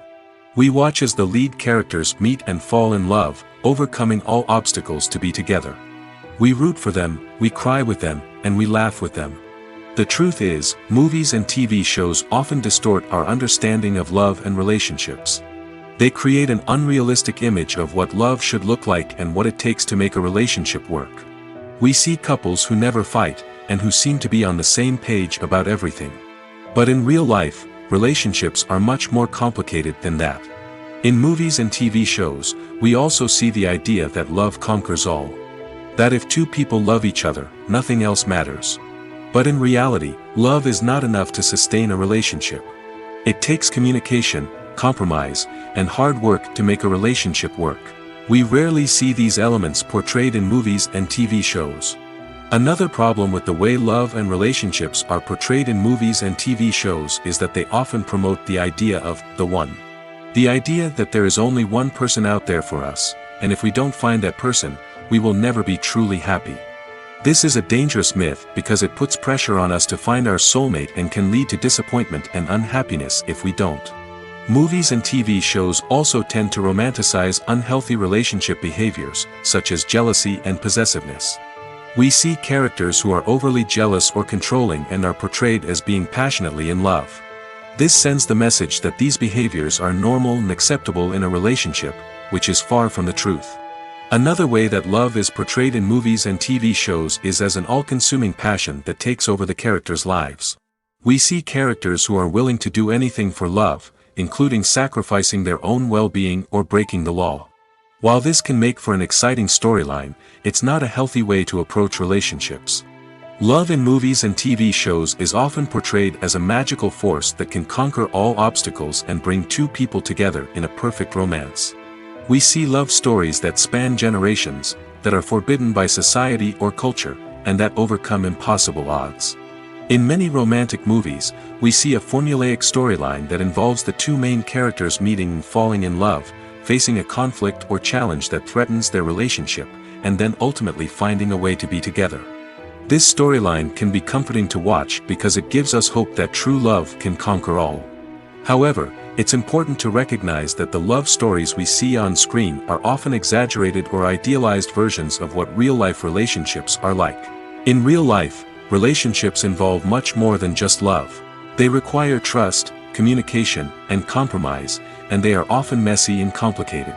We watch as the lead characters meet and fall in love, overcoming all obstacles to be together. We root for them, we cry with them, and we laugh with them. The truth is, movies and TV shows often distort our understanding of love and relationships. They create an unrealistic image of what love should look like and what it takes to make a relationship work. We see couples who never fight, and who seem to be on the same page about everything. But in real life, relationships are much more complicated than that. In movies and TV shows, we also see the idea that love conquers all. That if two people love each other, nothing else matters. But in reality, love is not enough to sustain a relationship. It takes communication, compromise, and hard work to make a relationship work. We rarely see these elements portrayed in movies and TV shows. Another problem with the way love and relationships are portrayed in movies and TV shows is that they often promote the idea of the one. The idea that there is only one person out there for us, and if we don't find that person, we will never be truly happy. This is a dangerous myth because it puts pressure on us to find our soulmate and can lead to disappointment and unhappiness if we don't. Movies and TV shows also tend to romanticize unhealthy relationship behaviors, such as jealousy and possessiveness. We see characters who are overly jealous or controlling and are portrayed as being passionately in love. This sends the message that these behaviors are normal and acceptable in a relationship, which is far from the truth. Another way that love is portrayed in movies and TV shows is as an all-consuming passion that takes over the characters' lives. We see characters who are willing to do anything for love, including sacrificing their own well-being or breaking the law. While this can make for an exciting storyline, it's not a healthy way to approach relationships. Love in movies and TV shows is often portrayed as a magical force that can conquer all obstacles and bring two people together in a perfect romance. We see love stories that span generations, that are forbidden by society or culture, and that overcome impossible odds. In many romantic movies, we see a formulaic storyline that involves the two main characters meeting and falling in love, facing a conflict or challenge that threatens their relationship, and then ultimately finding a way to be together. This storyline can be comforting to watch because it gives us hope that true love can conquer all. However, it's important to recognize that the love stories we see on screen are often exaggerated or idealized versions of what real-life relationships are like. In real life, relationships involve much more than just love. They require trust, communication, and compromise, and they are often messy and complicated.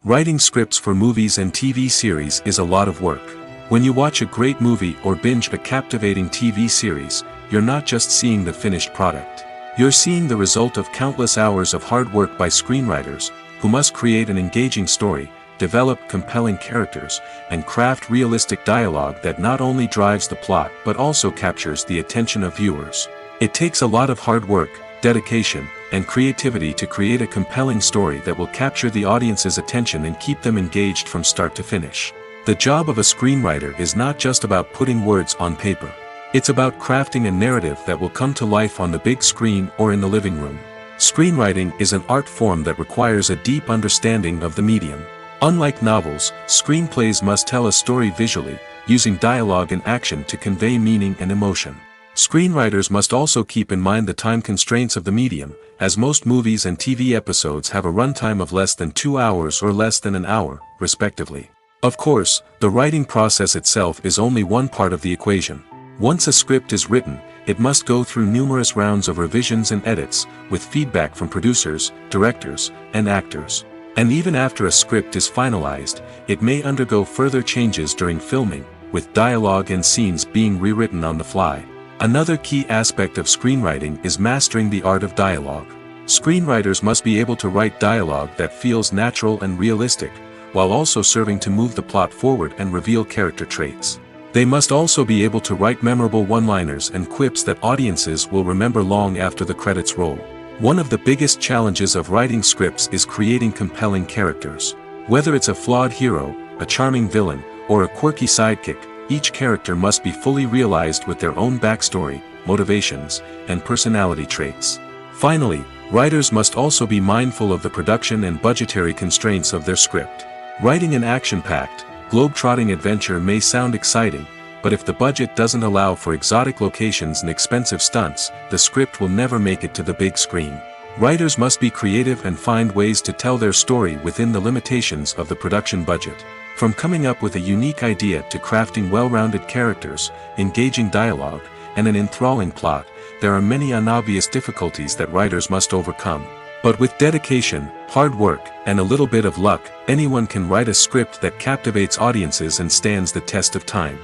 Writing scripts for movies and TV series is a lot of work. When you watch a great movie or binge a captivating TV series, you're not just seeing the finished product. You're seeing the result of countless hours of hard work by screenwriters, who must create an engaging story, develop compelling characters, and craft realistic dialogue that not only drives the plot but also captures the attention of viewers. It takes a lot of hard work, dedication, and creativity to create a compelling story that will capture the audience's attention and keep them engaged from start to finish. The job of a screenwriter is not just about putting words on paper. It's about crafting a narrative that will come to life on the big screen or in the living room. Screenwriting is an art form that requires a deep understanding of the medium. Unlike novels, screenplays must tell a story visually, using dialogue and action to convey meaning and emotion. Screenwriters must also keep in mind the time constraints of the medium, as most movies and TV episodes have a runtime of less than 2 hours or less than an hour, respectively. Of course, the writing process itself is only one part of the equation. Once a script is written, it must go through numerous rounds of revisions and edits, with feedback from producers, directors, and actors. And even after a script is finalized, it may undergo further changes during filming, with dialogue and scenes being rewritten on the fly. Another key aspect of screenwriting is mastering the art of dialogue. Screenwriters must be able to write dialogue that feels natural and realistic, while also serving to move the plot forward and reveal character traits. They must also be able to write memorable one-liners and quips that audiences will remember long after the credits roll. One of the biggest challenges of writing scripts is creating compelling characters. Whether it's a flawed hero, a charming villain, or a quirky sidekick, each character must be fully realized with their own backstory, motivations, and personality traits. Finally, writers must also be mindful of the production and budgetary constraints of their script. Writing an action-packed, globe-trotting adventure may sound exciting, but if the budget doesn't allow for exotic locations and expensive stunts, the script will never make it to the big screen. Writers must be creative and find ways to tell their story within the limitations of the production budget. From coming up with a unique idea to crafting well-rounded characters, engaging dialogue, and an enthralling plot, there are many unobvious difficulties that writers must overcome. But with dedication, hard work, and a little bit of luck, anyone can write a script that captivates audiences and stands the test of time.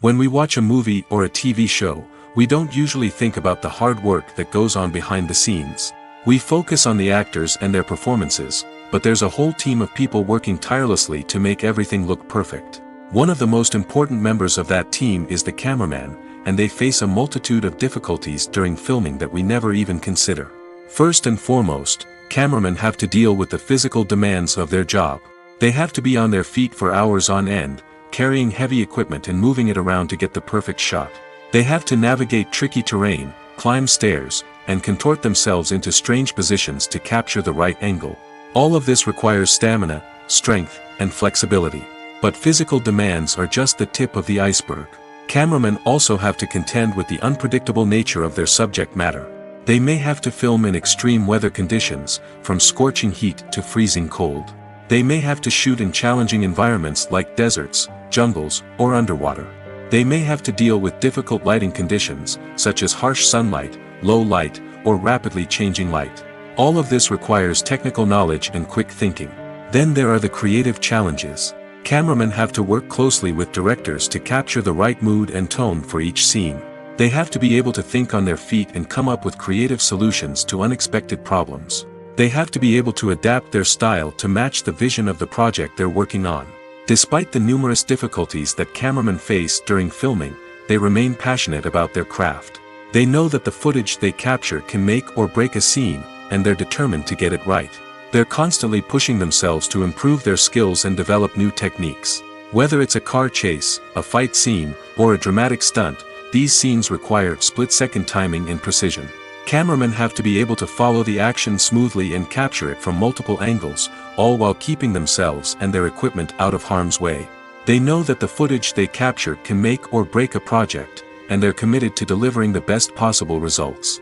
When we watch a movie or a TV show, we don't usually think about the hard work that goes on behind the scenes. We focus on the actors and their performances, but there's a whole team of people working tirelessly to make everything look perfect. One of the most important members of that team is the cameraman, and they face a multitude of difficulties during filming that we never even consider. First and foremost, cameramen have to deal with the physical demands of their job. They have to be on their feet for hours on end, carrying heavy equipment and moving it around to get the perfect shot. They have to navigate tricky terrain, climb stairs, and contort themselves into strange positions to capture the right angle. All of this requires stamina, strength, and flexibility. But physical demands are just the tip of the iceberg. Cameramen also have to contend with the unpredictable nature of their subject matter. They may have to film in extreme weather conditions, from scorching heat to freezing cold. They may have to shoot in challenging environments like deserts, jungles, or underwater. They may have to deal with difficult lighting conditions, such as harsh sunlight, low light, or rapidly changing light. All of this requires technical knowledge and quick thinking. Then there are the creative challenges. Cameramen have to work closely with directors to capture the right mood and tone for each scene. They have to be able to think on their feet and come up with creative solutions to unexpected problems. They have to be able to adapt their style to match the vision of the project they're working on. Despite the numerous difficulties that cameramen face during filming, they remain passionate about their craft. They know that the footage they capture can make or break a scene, and they're determined to get it right. They're constantly pushing themselves to improve their skills and develop new techniques. Whether it's a car chase, a fight scene, or a dramatic stunt, these scenes require split-second timing and precision. Cameramen have to be able to follow the action smoothly and capture it from multiple angles, all while keeping themselves and their equipment out of harm's way. They know that the footage they capture can make or break a project, and they're committed to delivering the best possible results.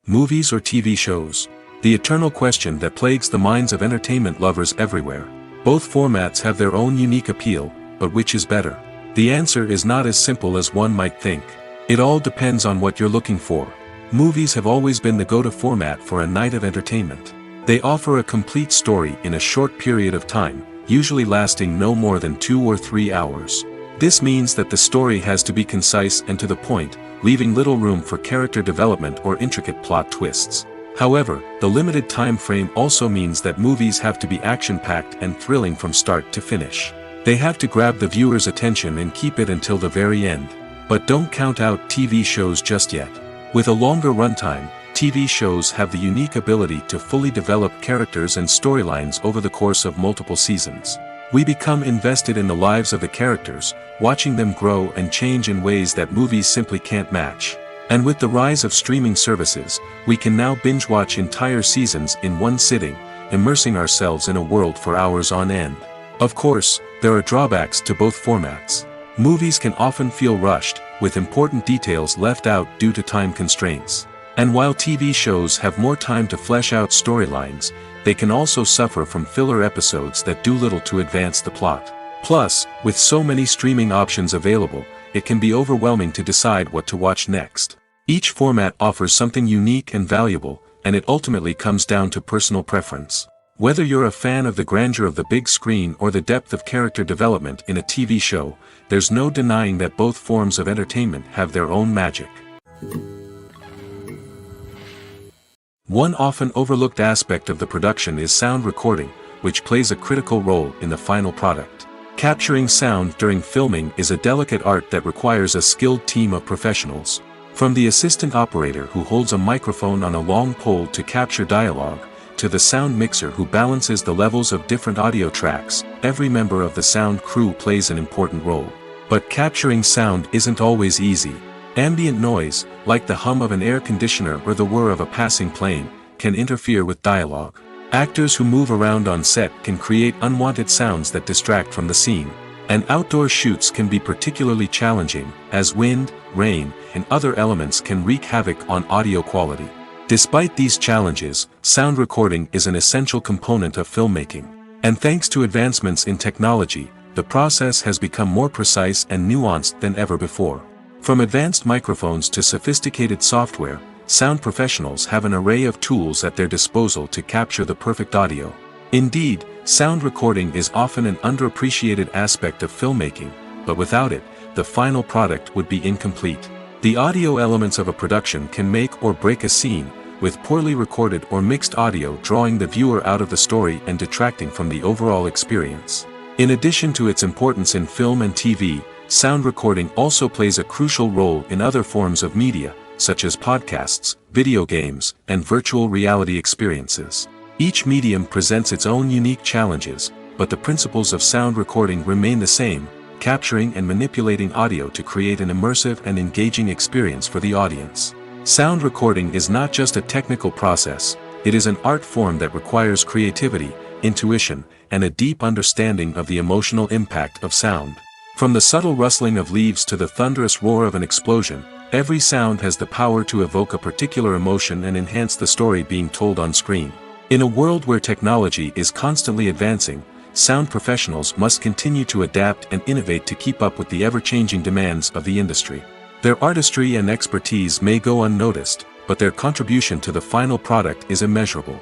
Movies or TV shows? The eternal question that plagues the minds of entertainment lovers everywhere. Both formats have their own unique appeal, but which is better? The answer is not as simple as one might think. It all depends on what you're looking for. Movies have always been the go-to format for a night of entertainment. They offer a complete story in a short period of time, usually lasting no more than 2 or 3 hours. This means that the story has to be concise and to the point, leaving little room for character development or intricate plot twists. However, the limited time frame also means that movies have to be action-packed and thrilling from start to finish. They have to grab the viewer's attention and keep it until the very end. But don't count out TV shows just yet. With a longer runtime, TV shows have the unique ability to fully develop characters and storylines over the course of multiple seasons. We become invested in the lives of the characters, watching them grow and change in ways that movies simply can't match. And with the rise of streaming services, we can now binge-watch entire seasons in one sitting, immersing ourselves in a world for hours on end. Of course, there are drawbacks to both formats. Movies can often feel rushed, with important details left out due to time constraints. And while TV shows have more time to flesh out storylines, they can also suffer from filler episodes that do little to advance the plot. Plus, with so many streaming options available, it can be overwhelming to decide what to watch next. Each format offers something unique and valuable, and it ultimately comes down to personal preference. Whether you're a fan of the grandeur of the big screen or the depth of character development in a TV show, there's no denying that both forms of entertainment have their own magic. One often overlooked aspect of the production is sound recording, which plays a critical role in the final product. Capturing sound during filming is a delicate art that requires a skilled team of professionals. From the assistant operator who holds a microphone on a long pole to capture dialogue, to the sound mixer who balances the levels of different audio tracks, every member of the sound crew plays an important role. But capturing sound isn't always easy. Ambient noise, like the hum of an air conditioner or the whir of a passing plane, can interfere with dialogue. Actors who move around on set can create unwanted sounds that distract from the scene. And outdoor shoots can be particularly challenging, as wind, rain, and other elements can wreak havoc on audio quality. Despite these challenges, sound recording is an essential component of filmmaking. And thanks to advancements in technology, the process has become more precise and nuanced than ever before. From advanced microphones to sophisticated software, sound professionals have an array of tools at their disposal to capture the perfect audio. Indeed, sound recording is often an underappreciated aspect of filmmaking, but without it, the final product would be incomplete. The audio elements of a production can make or break a scene, with poorly recorded or mixed audio drawing the viewer out of the story and detracting from the overall experience. In addition to its importance in film and TV, sound recording also plays a crucial role in other forms of media, such as podcasts, video games, and virtual reality experiences. Each medium presents its own unique challenges, but the principles of sound recording remain the same, capturing and manipulating audio to create an immersive and engaging experience for the audience. Sound recording is not just a technical process, it is an art form that requires creativity, intuition, and a deep understanding of the emotional impact of sound. From the subtle rustling of leaves to the thunderous roar of an explosion, every sound has the power to evoke a particular emotion and enhance the story being told on screen. In a world where technology is constantly advancing, sound professionals must continue to adapt and innovate to keep up with the ever-changing demands of the industry. Their artistry and expertise may go unnoticed, but their contribution to the final product is immeasurable.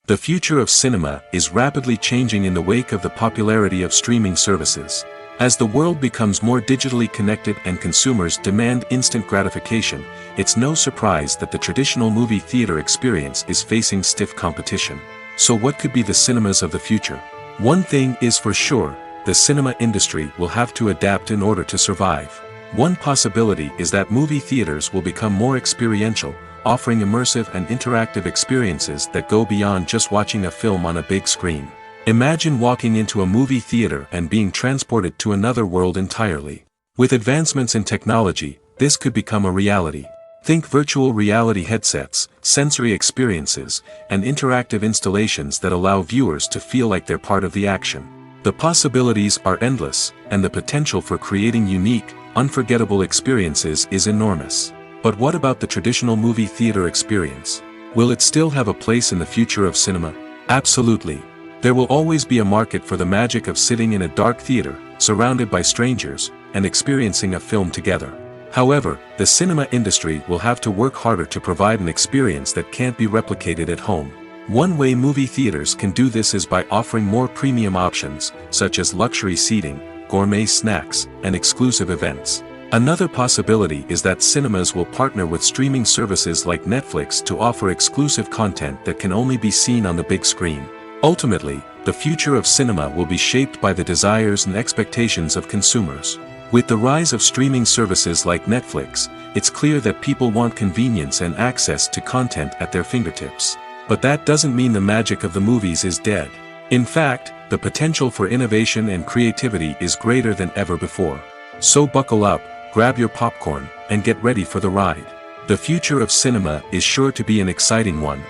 The future of cinema is rapidly changing in the wake of the popularity of streaming services. As the world becomes more digitally connected and consumers demand instant gratification, it's no surprise that the traditional movie theater experience is facing stiff competition. So what could be the cinemas of the future? One thing is for sure, the cinema industry will have to adapt in order to survive. One possibility is that movie theaters will become more experiential, offering immersive and interactive experiences that go beyond just watching a film on a big screen. Imagine walking into a movie theater and being transported to another world entirely. With advancements in technology, this could become a reality. Think virtual reality headsets, sensory experiences, and interactive installations that allow viewers to feel like they're part of the action. The possibilities are endless, and the potential for creating unique, unforgettable experiences is enormous. But what about the traditional movie theater experience? Will it still have a place in the future of cinema? Absolutely. There will always be a market for the magic of sitting in a dark theater, surrounded by strangers, and experiencing a film together. However, the cinema industry will have to work harder to provide an experience that can't be replicated at home. One way movie theaters can do this is by offering more premium options, such as luxury seating, gourmet snacks, and exclusive events. Another possibility is that cinemas will partner with streaming services like Netflix to offer exclusive content that can only be seen on the big screen. Ultimately, the future of cinema will be shaped by the desires and expectations of consumers. With the rise of streaming services like Netflix, it's clear that people want convenience and access to content at their fingertips. But that doesn't mean the magic of the movies is dead. In fact, the potential for innovation and creativity is greater than ever before. So buckle up, grab your popcorn, and get ready for the ride. The future of cinema is sure to be an exciting one.